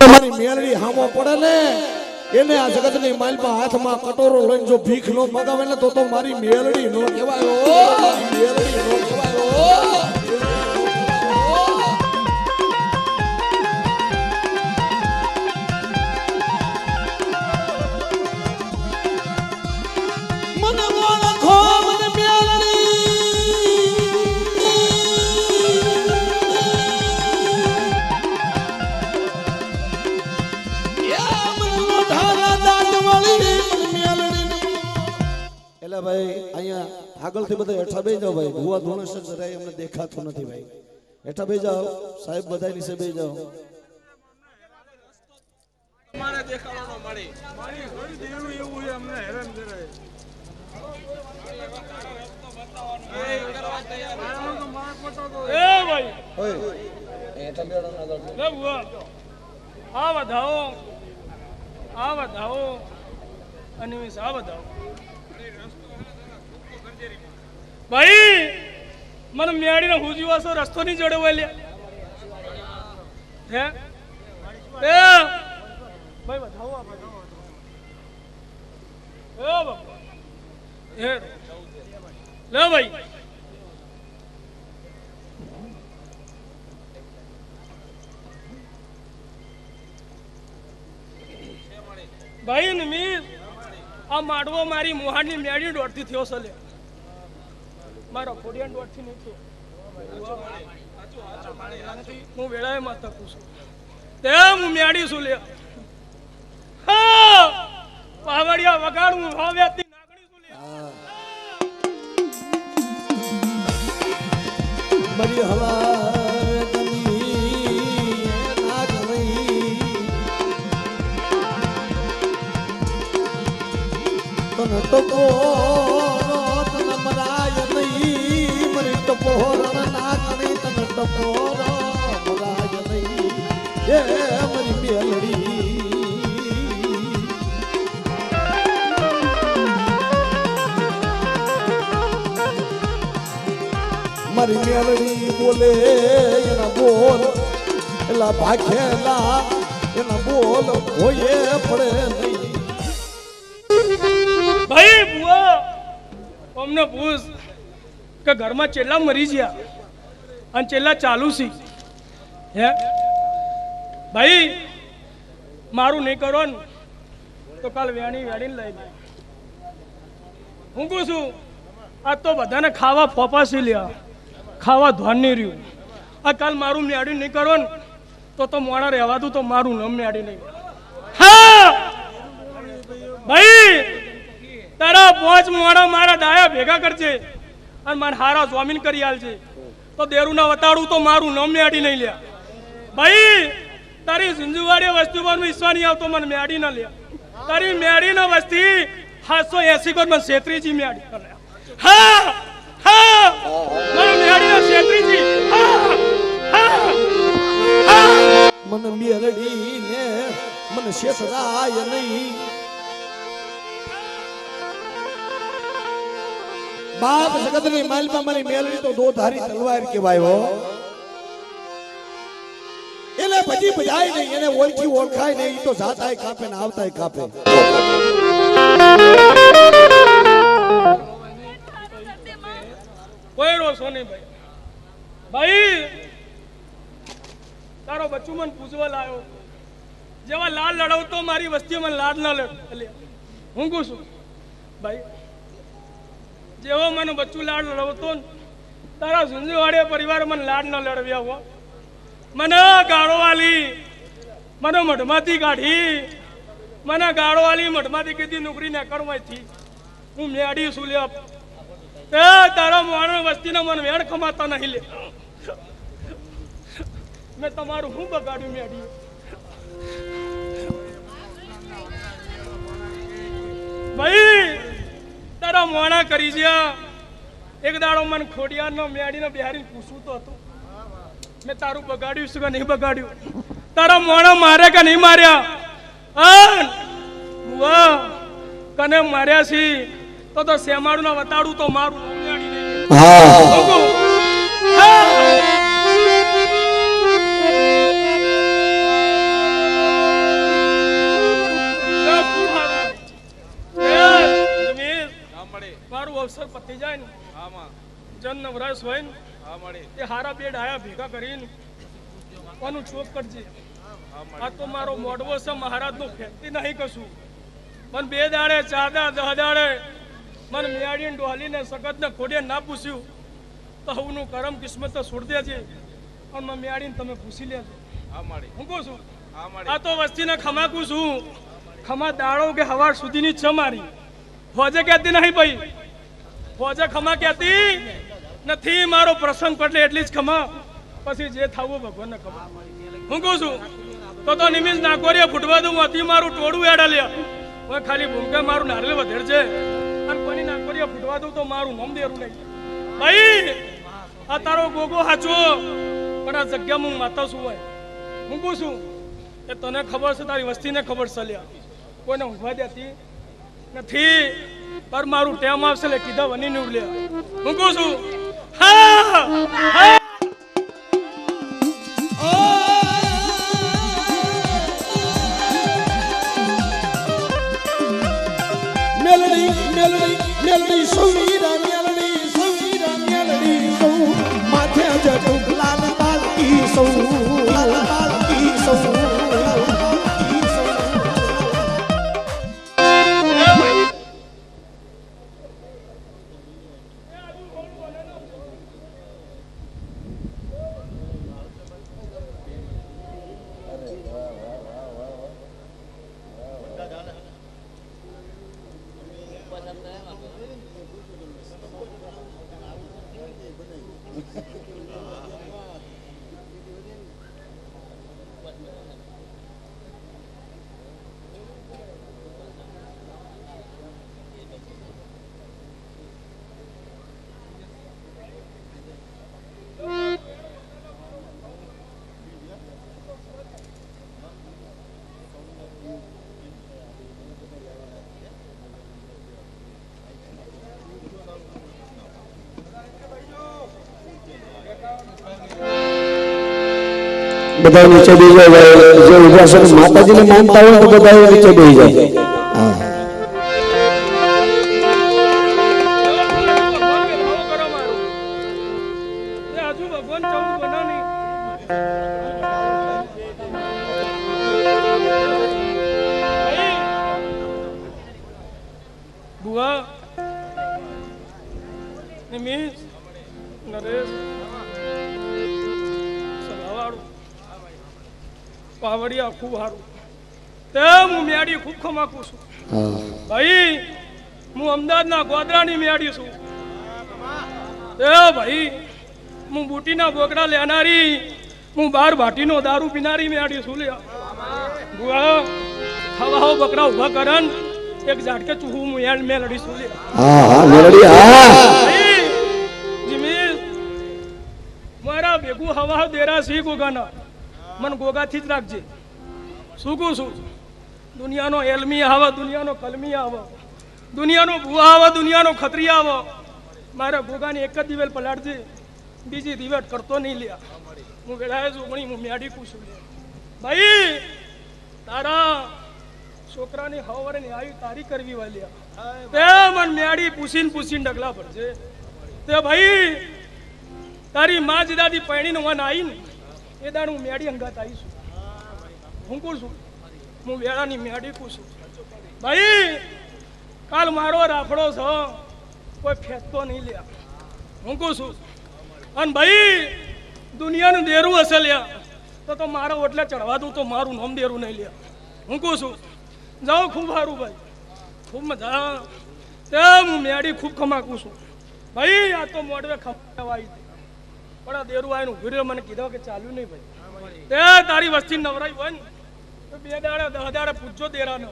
તમારી મેળવી હામો પડે ને એને આ જગતની માલમાં હાથમાં કટોરો લઈને જો ભીખ નો મગાવે ને તો મારી મેળડી નો કહેવાય મારી મેળડી નો કહેવાય ભાઈ અહીંયા આગળથી બધા હેઠા બેસી જાઓ ભાઈ ભુવા ધોણેશ જરાય અમને દેખાતું નથી ભાઈ હેઠા બેસી જાઓ સાહેબ બધા નીચે બેસી જાઓ મારે દેખાડવાનો મળે મારી ઘણી દેવું એવું છે અમને હેરાન કરે એ ભાઈ ઓય હેઠા બેડો ના દો લે ભુવા આ વધાવો અને આ વધાવો ભાઈ મને મેળીને હુજી વાસો રસ્તો નહીં જોડે હોય હે એ ભાઈ બતાવો એ બાપા એ લે ભાઈ ભાઈ નિમિષ આ માડવો મારી મોહાની મેળી દોડતી થયો છે લે મારો ખોડિયાન દોડથી નહીં થયો હું વેળાએ માતા પૂછું તે હું મેળી છું લે પાવડિયા વગાડું વાવ્યાતી નાગણી છું લે મરી હવા ગમી નાગણી તન ટકો તન મરાય નહીં મરી ટકો નાગણી તન ટકો મરાય નહીં એ મરી બેલડી મારી મેલડી બોલે એના બોલ એલા ભાખેલા એના બોલ હોયે પડે નહીં ભાઈ બુઆ અમને પૂછ કે ઘરમાં ચેલા મરી ગયા અને ચેલા ચાલુ છે હે ભાઈ મારું નહીં કરો ને તો કાલ વેણીને લઈ લે હું કહું છું આ તો બધાને ખાવા ફોપાસી લ્યા ખાવા ધોન નહીં રહ્યું આ કાલ મારું મેળી નહીં કરો ને તો મોડા રહેવા દઉં તો મારું નામ મેળી નહીં હા ભાઈ તારા પોચ મોડા મારા દાયા ભેગા કરજે અને મારે હારા જોમીન કરી આલજે તો દેરું ના વતાડું તો મારું નામ મેડી નહીં લ્યા ભાઈ તારી સિંજુવાડી વસ્તુ પર વિશ્વાસ નહીં આવતો મને મેડી ના લ્યા તારી મેડી ના વસ્તી 780 કોર મને છેત્રીજી મેડી કરે હા હા મને મેડી ના છેત્રીજી મને મેરડી ને મને શેતરાય નહીં બાપ જગતની માલમાં મારી મેલડી તો દો ધારી તલવાર કહેવાય હો એને પછી બજાય નહીં એને ઓળખી ઓળખાય નહીં ઈ તો જાતાય કાપે ને આવતાય કાપે કોઈ રોસો નહીં ભાઈ ભાઈ તારો બચ્ચું મને પૂછવા લાયો જેવા લાડ લડાવતો મારી વસ્તી મને લાડ ના લે હું કહું છું ભાઈ જેવો મને બચ્ચું લાડ લડાવતો ને તારા સુંદરવાડિયા પરિવાર મને લાડ ના લડવ્યા હો મને ગાળો વાલી મને મઢમાંથી કાઢી મને ગાળો વાલી મઢમાંથી કીધી નોકરી ને કરવાથી હું મેડી છું લે એ તારા માણસ વસ્તીને મને વેણ ખમાતા નહીં લે મેં તમારું હું બગાડ્યું મેડી ભાઈ તારા મોણા કરી છે એક દાડો મને ખોડિયારનો મેડીને બિહારીને પૂછવું તો હતું મેં તારું બગાડ્યું છે કે નહીં બગાડ્યું તારા મોણા મારે કે નહીં માર્યા વાહ કને માર્યા છે તો શેમાડું ના વતાડું તો મારું મારું અવસર પતી જાય ને જન નવરાશ હોય ને એ હારા બે ડાયા ભેગા કરીને કોનું ચોક કરજે આ તો મારો મોડવો છે મહારાજ નું ફેંકતી નહીં કશું મને 2 દાડે 4 દાડે 10 દાડે મને મિયાડીને ડોલીને સગત ને ખોડે ના પૂછ્યું તો હવનું કરમ કિસ્મત તો છોડ દેજે અને મને મિયાડીને તમે પૂછી લેજો હું કહું છું આ તો વસ્તીને ખમાકું છું ખમા દાડો કે હવાર સુધીની છે મારી ફોજે કહેતી નહીં ભાઈ ફોજે ખમા કહેતી નથી મારો પ્રસંગ પડે એટલી જ ખમા પછી જે થવું ભગવાનને ખબર હું કહું છું તો નિમિષ નાકોરિયા ફૂટવા દઉં હતી મારું ટોળું એડાલ્યા હવે ખાલી ભૂમકે મારું નારેલ વધેર છે અને કોની નાકોરિયા ફૂટવા દઉં તો મારું નામ દેરું નહીં ભાઈ આ તારો ગોગો હાચો પણ આ જગ્યા હું માતા શું હોય હું કહું છું એ તને ખબર છે તારી વસ્તીને ખબર છે લ્યા કોઈને ઊંઘવા દેતી નથી પર મારું ટેમ આવશે લે કીધા વની ને ઉડલ્યા હું કહું છું હા હા મેલડી મેલડી મેલડી સવીરા મેલડી સૌ માથે જટુક લાલ બાલકી સૌ લાલ બાલકી સૌ બધા નીચે બેસી જાય જે ઉભા છે માતાજીને માનતા હોય તો બધા નીચે બેસી જાય હા બુઆ નિમિષ નરેશ સલાવાળું પાવડિયા ખૂબ સારું તે હું મેડી ખૂબ ખમાકું છું હા ભાઈ હું અમદાવાદના ગોધરાની મેડી છું એ ભાઈ હું બુટીના બોકડા લેનારી હું બાર ભાટીનો દારૂ પીનારી મેડી છું લ્યા બુઆ હવા બકરા ઉભા કરન એક ઝાટકે ચૂહું હું યાર મેં લડીશું લ્યા હા હા મેલડી હા ભાઈ જીમી મારા ભેગું હવા દેરા સી ગોગાના મન ગોગાથી જ રાખજે શું કહું છું દુનિયાનો એલમી આવે દુનિયાનો કલમી આવે દુનિયાનો ભૂવા આવે દુનિયાનો ખત્રી આવે મારા ગોગાની એક જ દિવેલ પલાડજે બીજી દિવેટ કરતો નહીં લ્યા હું વેળાએ જોગણી હું મેડી પૂછું ભાઈ તારા છોકરાની હવારની આવી તારી કરવી વાલ્યા તે મન મેડી પૂછીને ડગલા ભરજે તે ભાઈ તારી માં જ દાદી પૈણીને વન આવી ને એ દાડ હું મેડી અંગાત આવીશું હું કોણ છું હું વેળાની મેડી પૂછું ભાઈ કાલ મારો રાફડો છે કોઈ ફેંકતો નહીં લ્યા હું કહું છું અને ભાઈ દુનિયાનું દેરું હશે લ્યા તો મારા ઓટલે ચડવા દઉં તો મારું નામ દેરું નહીં લ્યા હું કહું છું જાઓ ખૂબ સારું ભાઈ ખૂબ મજા તે હું મેડી ખૂબ ખમાકું છું ભાઈ આ તો મોડવે ખમાવા આવી હતી પણ આ દેરું આવીને ઉભી રહ્યો મને કીધું કે ચાલ્યું નહીં ભાઈ તે તારી વસ્તી નવરાઈ હોય ને તો 2 દાડા 10 દાડા પૂછજો દેરાનો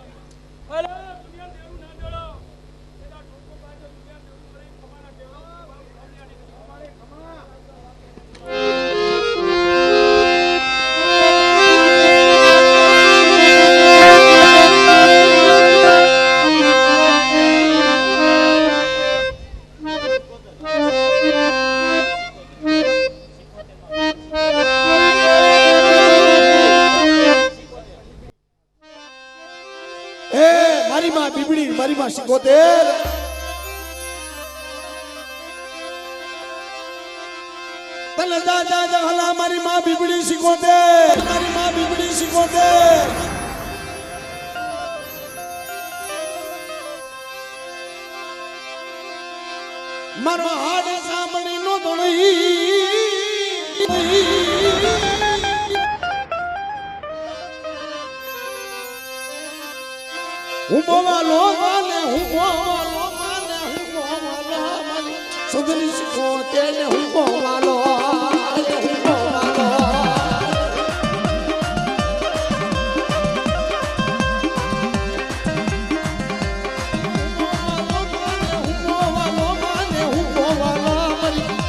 અરે દુનિયા દેરું ના દેડો એના ટોકો પાછો દુનિયા દેરું કરી ખમાના દેવો કલ્યાણી ખમા મારી માં બીબડી મારી માં 77 તને જા જા જા હલા મારી માં બીબડી 77 મારી માં બીબડી 77 મારો હાડ સાંભળી નો ધણી હું બોવાલો માને હું બોવાલો માને હું બોવાલો માને સુધરી શીખો તેને હું બોવાલો હું બોવાલો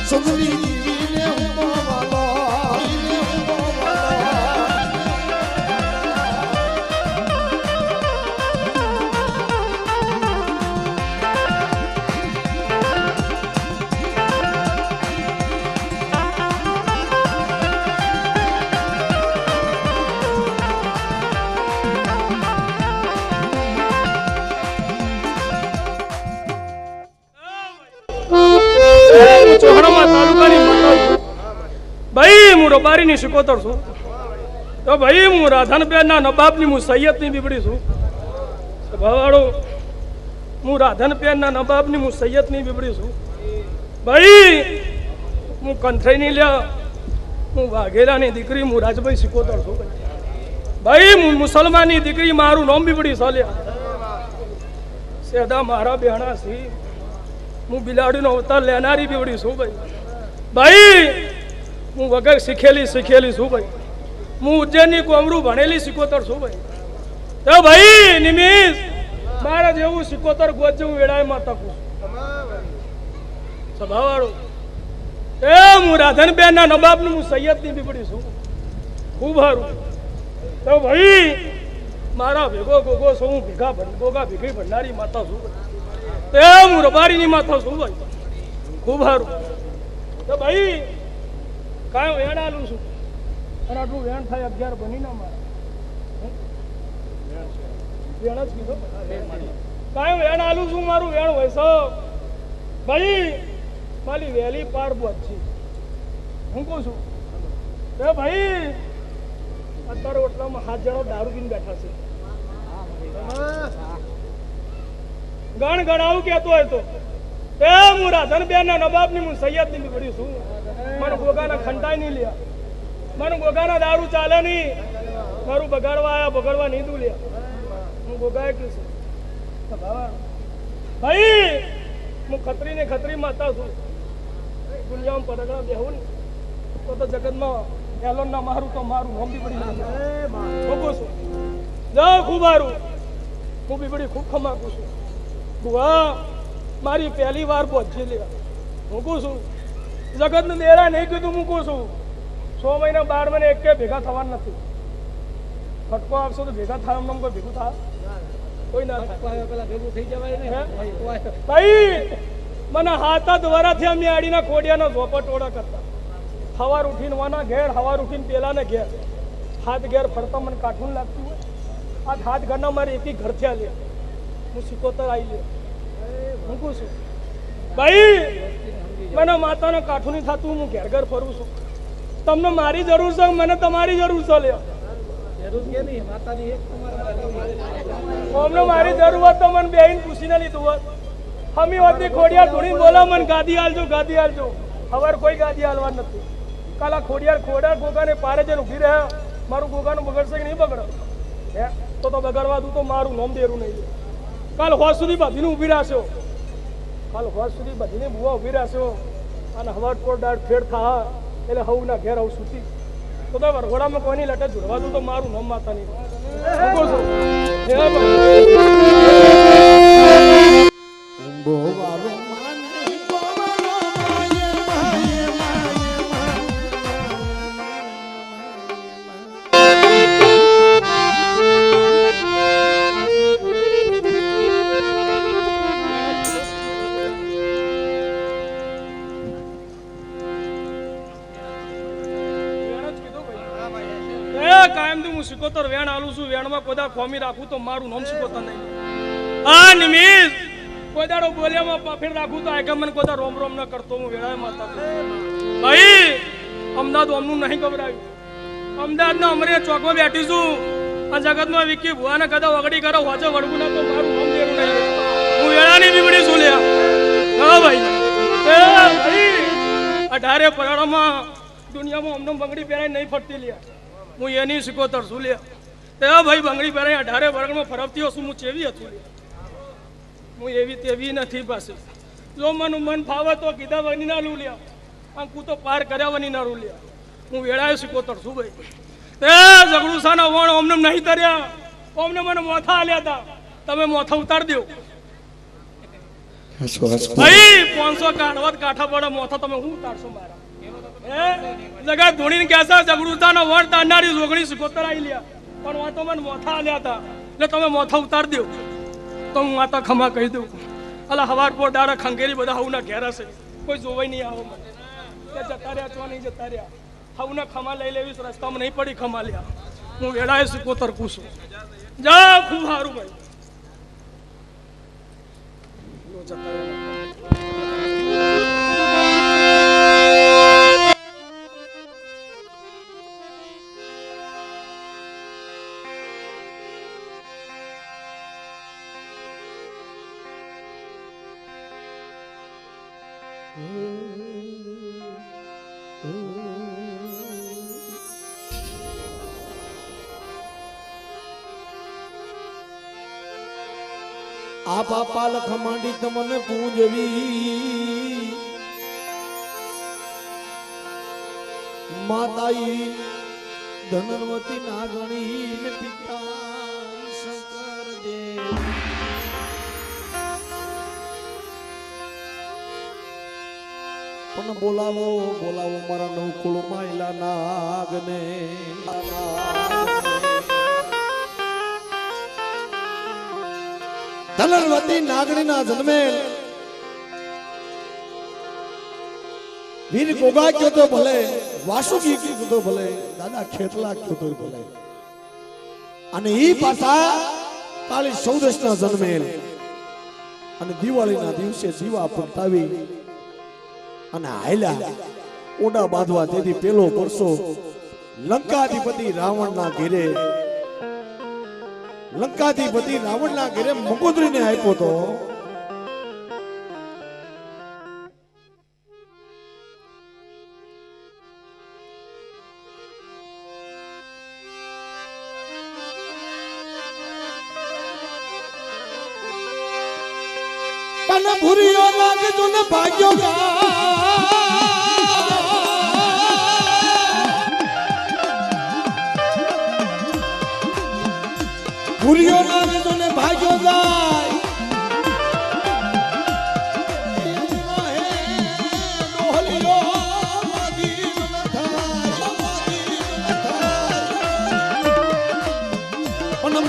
સુધરી જીવીને હું બોવાલો હું બોવાલો ભાઈ હું રબારીની શિકોતર છું તો ભાઈ હું રાધનપેરના નવાબની હું સૈયદની બીબડી છું ભાવાળો હું રાધનપેરના નવાબની હું સૈયદની બીબડી છું ભાઈ હું કંથરાઈની લ્યા હું વાઘેલાની દીકરી હું રાજભાઈ શિકોતર છું ભાઈ હું મુસલમાનની દીકરી મારું નામ બીબડી સાલ્યા સેદા મારા બેહણા સી હું બિલાડીનો અવતાર લેનારી બીબડી છું ભાઈ હું વગર શીખેલી છું ભાઈ હું ઉજ્જૈનની કોમરું ભણેલી શિકોતર છું ભાઈ તો ભાઈ નિમિષ મારા જેવું શિકોતર ગોત જેવું વેળામાં તકું સ્વભાવવાળું એ હું રાધનબેનના નવાબનું હું સૈયદની બીબડી છું ખૂબ સારું તો ભાઈ મારા ભેગો ગોગો છું હું ગોગા ભેગી ભંડારી માતા છું તે હું રબારીની માતા છું ભાઈ ખૂબ સારું તો ભાઈ કાંઈ વેણ આલું છું અને આટલું વેણ થાય 11 બની ના મારે વેણ જ કીધો કાંઈ વેણ આલું છું મારું વેણ વૈસો ભાઈ મારી વહેલી પાર બોત છે હું કહું છું તો ભાઈ અત્યારે ઓટલામાં 7 જણો દારૂ પીને બેઠા છે ગણ ગણાવું કેતો હોય તો એ હું રાધનબેનના નવાબની હું સૈયદની બીબડી છું મને ગોગાના ખંટાઈ નહીં લ્યા મને ગોગાના દારૂ ચાલે નહીં મારું બગાડવા નહીં દઉં લ્યા ગોગાએ કીધું તો ભાઈ હું ખત્રી ને ખત્રી માતા છું દુનિયામાં પડગડા બેહું ને તો જગતમાં એલોન ના મારું તો મારું નામ બી પડી નાખું છું જાઓ ખૂબ હારું હું બીબડી ખૂબ ખમાકું છું બુઆ મારી પહેલી વાર પહોંચી લે મૂકું છું જગતને દેરા નહીં કીધું મૂકું છું 6 મહિના 12 મહિને એક ભેગા થવાના નથી ફટકો આપશો તો ભેગા થાય એમ કોઈ ભેગું થાય કોઈ ના થાય પેલા ભેગું થઈ જવાય ને ભાઈ મને હાથા દ્વારાથી અમે આડીના ખોડિયાનો ઝોપટોડા કરતા સવાર ઉઠીને વાના ઘેર સવાર ઉઠીને પેલાને ઘેર હાથ ઘેર ફરતા મને કાઠું લાગતું હોય આ હાથ ઘરના મારે એકી ઘર થયા લે હું સિકોતર આવી લે મૂકું છું ભાઈ મને માતાને કાઠું નહીં થતું હું ઘેર ઘર ફરું છું તમને મારી જરૂર છે મને તમારી જરૂર છે લે અમને મારી જરૂર હોત તો મને બેહીને પૂછીને લીધું હોત હમી હોતી ખોડિયાર ધૂણી બોલા મને ગાદી આલજો ખબર કોઈ ગાદી આલવા નથી કાલા ખોડિયાર ગોગાને પારે જઈને ઊભી રહ્યા મારું ગોગાનું બગડશે કે નહીં બગડે હે તો બગડવા દઉં તો મારું નોમ દેરું નહીં કાલ હોજ સુધી બધીને ઊભી રહેશો બુવા ઊભી રહેશો અને હવા કોર દાડ ફેર થા એટલે હવ ના ઘેર આવું સૂતી તો વરઘોડામાં કોઈની લટે જોડવા દઉં તો મારું નામ માતા નહીં સિકોતર વેણ આલું છું વેણમાં કોદા ખોમી રાખું તો મારું નામ સિકોતર નહીં આ નિમિષ કોદાડો બોલ્યામાં પાફેર રાખું તો આગમન કોદા રોમ રોમ ન કરતો હું વેળાએ માતા ભાઈ અમદાવાદ ઓમનું નહીં ગભરાયું અમદાવાદના અમરે ચોકમાં બેઠી છું આ જગતમાં વિકી ભુવાને કદા વગડી કરો હોજે વળગું ના તો મારું નામ દેરું નહીં હું વેળાની બીબડી છું લ્યા હા ભાઈ 18 પરાડામાં દુનિયામાં અમને બંગડી પહેરાય નહીં ફરતી લ્યા હું એની સિકોતર છું લે તે ભાઈ બંગડી પહેરાઈ 18 વર્ગમાં ફરવતી છું હું ચેવી હતું હું એવી તેવી નથી પાસે જો મનું મન ફાવે તો કીધા વની ના લઉં લ્યા અંકુ તો પાર કર્યા વની ના લઉં લ્યા હું વેળાએ સિકોતર છું ભાઈ તે ઝઘડુસાના વણ અમને નહીં તર્યા અમને મને મોથા આલ્યા હતા તમે મોથા ઉતાર દો ભાઈ 500 કાઢવા કાઠા પડે મોથા તમે હું ઉતારશો મારા જગા ધોણીને કહેતા જગડુતાનો વણ તાંડારી જોગણી સિકોતર આવી લ્યા પણ આ તો મને મોથા આલ્યા હતા એટલે તમે મોથા ઉતાર દો તો હું માતા ખમા કહી દઉં અલા હવાર પોર દાડા ખંગેરી બધા હવના ઘેર હશે કોઈ જોવાય નહીં આવો મને જતા રહ્યા છો નહીં જતા રહ્યા હવના ખમા લઈ લેવી રસ્તામાં નહીં પડી ખમા લ્યા હું વેળાએ સિકોતર કૂશું જા ખૂબ સારું ભાઈ આ બાપા લખ માંડી તમને પૂંજવી માતાઈ ધનવતી નાગણી ને પિતા શંકર દેવ પણ બોલાવો મારા નવકુળ માયલા નાગને ધનવતી નાગણીના જન્મેલ વીર ગોગા કયો તો ભલે વાસુકી કયો તો ભલે દાદા ખેતલા કયો તો ભલે અને ઈ પાછા કાળી 14 ના જન્મેલ અને દિવાળીના દિવસે જીવા પ્રગટાવી અને હાયલા ઓડા બાંધવા તેથી પેલો પરસો લંકાધિપતિ રાવણના ઘેરે મંગોદરીને આપ્યો તો તને ભૂરીઓ નાખજો ને ભાગ્યો ભૂરીઓ નાખજો ને ભાગ્યો જાય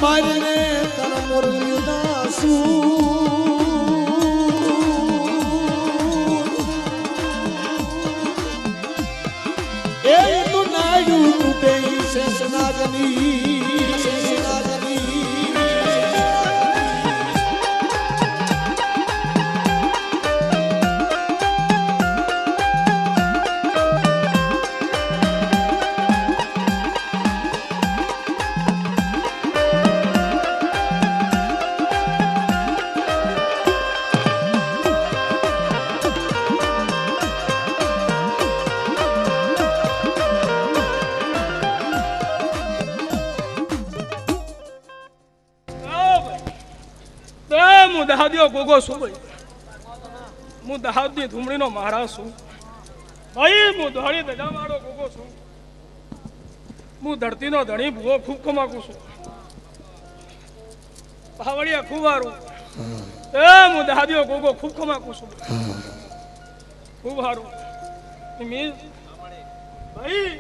મારીને તારા મોરલ્યું નાસું એ તો નાયું તૂટે શેષનાગની હું દહાદિયો ગોગો છું ભાઈ, હું દહાદની ધૂમડીનો મહારાજ છું ભાઈ, હું ધોળી દજાવાળો ગોગો છું, હું ધરતીનો ધણી ભૂવો ખૂબ કમાકું છું, પાવડિયા ખૂબ હારું એ હું દહાદિયો ગોગો ખૂબ કમાકું છું, ખૂબ હારું ભાઈ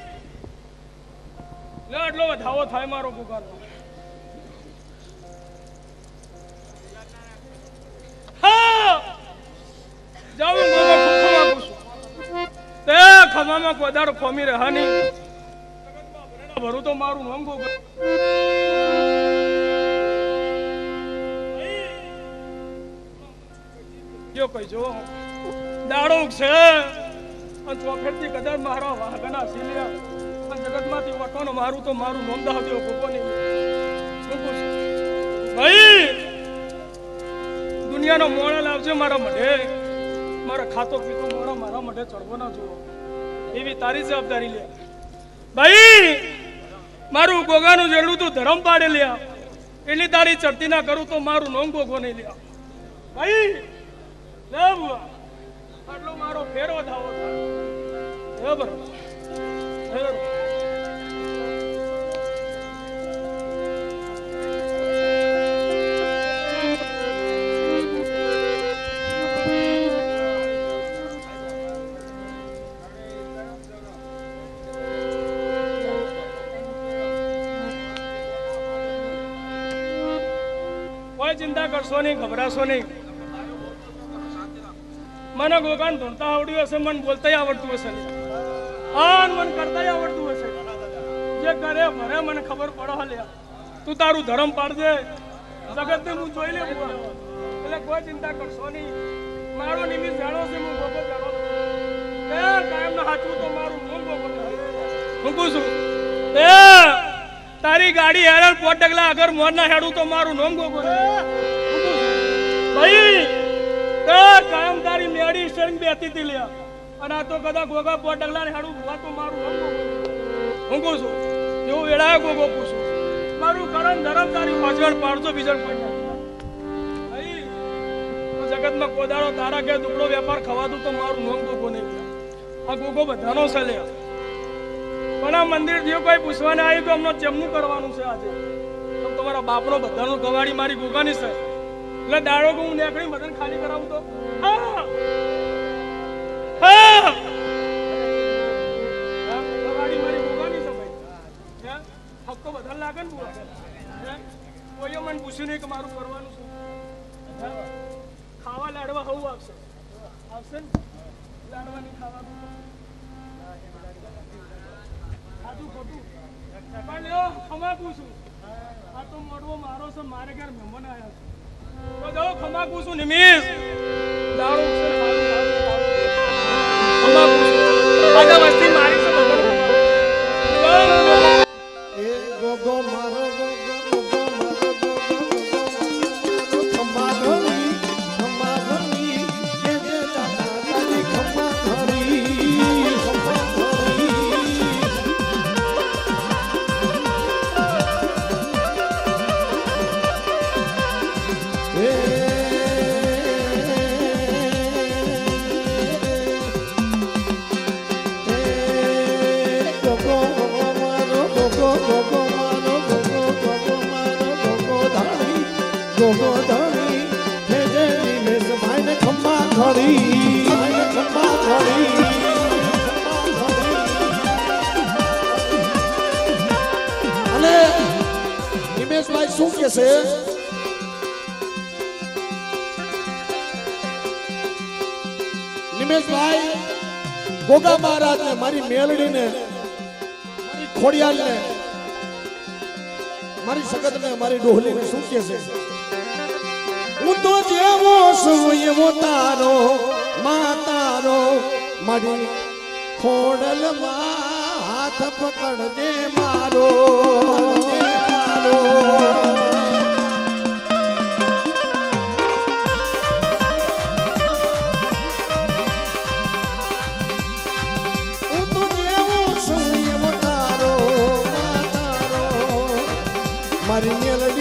લે એટલો વધાવો થાય મારો ગોગાનો જાવું ગોગો ખૂબ ખમાકું છું તે ખમામાં કોદારો ખોમી રહા નહીં ભરું તો મારું નામ ગોગો જો કઈ જો દાડો છે અને ચોફેરથી કદાચ મારા વાહગના સીલ્યા અને જગતમાંથી વટોનો મારું તો મારું નામ દાવ્યો ગોગો નહીં ભાઈ દુનિયાનો મોડલ આવશે મારા મઢે, મારા ખાતો પીતો મોડા મારા મઢે ચડવો ના જુઓ એવી તારી જવાબદારી લે ભાઈ, મારું ગોગાનું જેટલું તું ધરમ પાડે લ્યા એટલી તારી ચડતી ના કરું તો મારું નોમ ગોગો નહીં લ્યા ભાઈ લે બુઆ આટલો મારો ફેરો થાવો થાય બરોબર ચિંતા કરશો નહીં, ગભરાશો નહીં. મને ગોગાન ધૂણતા આવડ્યું હશે, મને બોલતા આવડતું હશે, મને કરતા આવડતું હશે. જે કરે ભરે મને ખબર પડે હલ્યા. તું તારું ધર્મ પાડજે, જગત ને હું જોઈ લે એટલે કોઈ ચિંતા કરશો નહીં. મારો નિમિત્ત જાણો છે, હું ગોગો જાણો કાયમ ના હાચવું તો મારું મૂળ ગોગો મૂકું છું. તારી ગાડી હેરાન 5 ડગલા અગર મોર ના હેડું તો મારું નોમ ગોગો ભાઈ. કાયમ તારી મેડી સ્ટેરિંગ બેતી હતી લ્યા અને આ તો કદાચ ગોગા 5 ડગલા ને હેડું તો મારું નોમ ગોગો મૂકું છું. એવું વેળાએ ગોગો પૂછું મારું કરમ ધરમ તારી પાછળ પાડજો બીજળ પડી ભાઈ. જગતમાં કોદાળો તારા કે દુબળો વેપાર ખવાતું તો મારું નોમ ગોગો નહીં. આ ગોગો બધાનો છે લ્યા. પણ આ મંદિર જે કોઈ પૂછવાને આવ્યું તો અમને ચેમનું કરવાનું છે આજે તો તમારા બાપનો બધાનું ગવાડી મારી ગોગાની છે એટલે દાડો હું નીકળી બધાને ખાલી કરાવું તો ગવાડી મારી ગોગાની છે ભાઈ. હક્કો બધા લાગે ને કોઈએ મને પૂછ્યું નહીં કે મારું કરવાનું છે. ખાવા લાડવા હવું આવશે આવશે ને લાડવા નહીં ખાવાનું ખમાકું છું. આ તો મોડવો મારો છે, મારે ઘર મહેમાન આવ્યા છે તો જાઓ ખમાકું છું. નિમિષ દાડો ખમાકું છું. આજે વસ્તી મારી છે એ ગોગો મારો કે છે નિમેશભાઈ ગોગા મહારાજ ને મારી મેલડી ને મારી ખોડિયાલ ને મારી સગત ને મારી ડોહલી ને શું કે છે હું તો જેવો છું એવો તારો માં તારો મારી ખોડલ માં હાથ પકડજે મારો હું તો જેવો છું એવો તારો માં તારો મારી મેલડી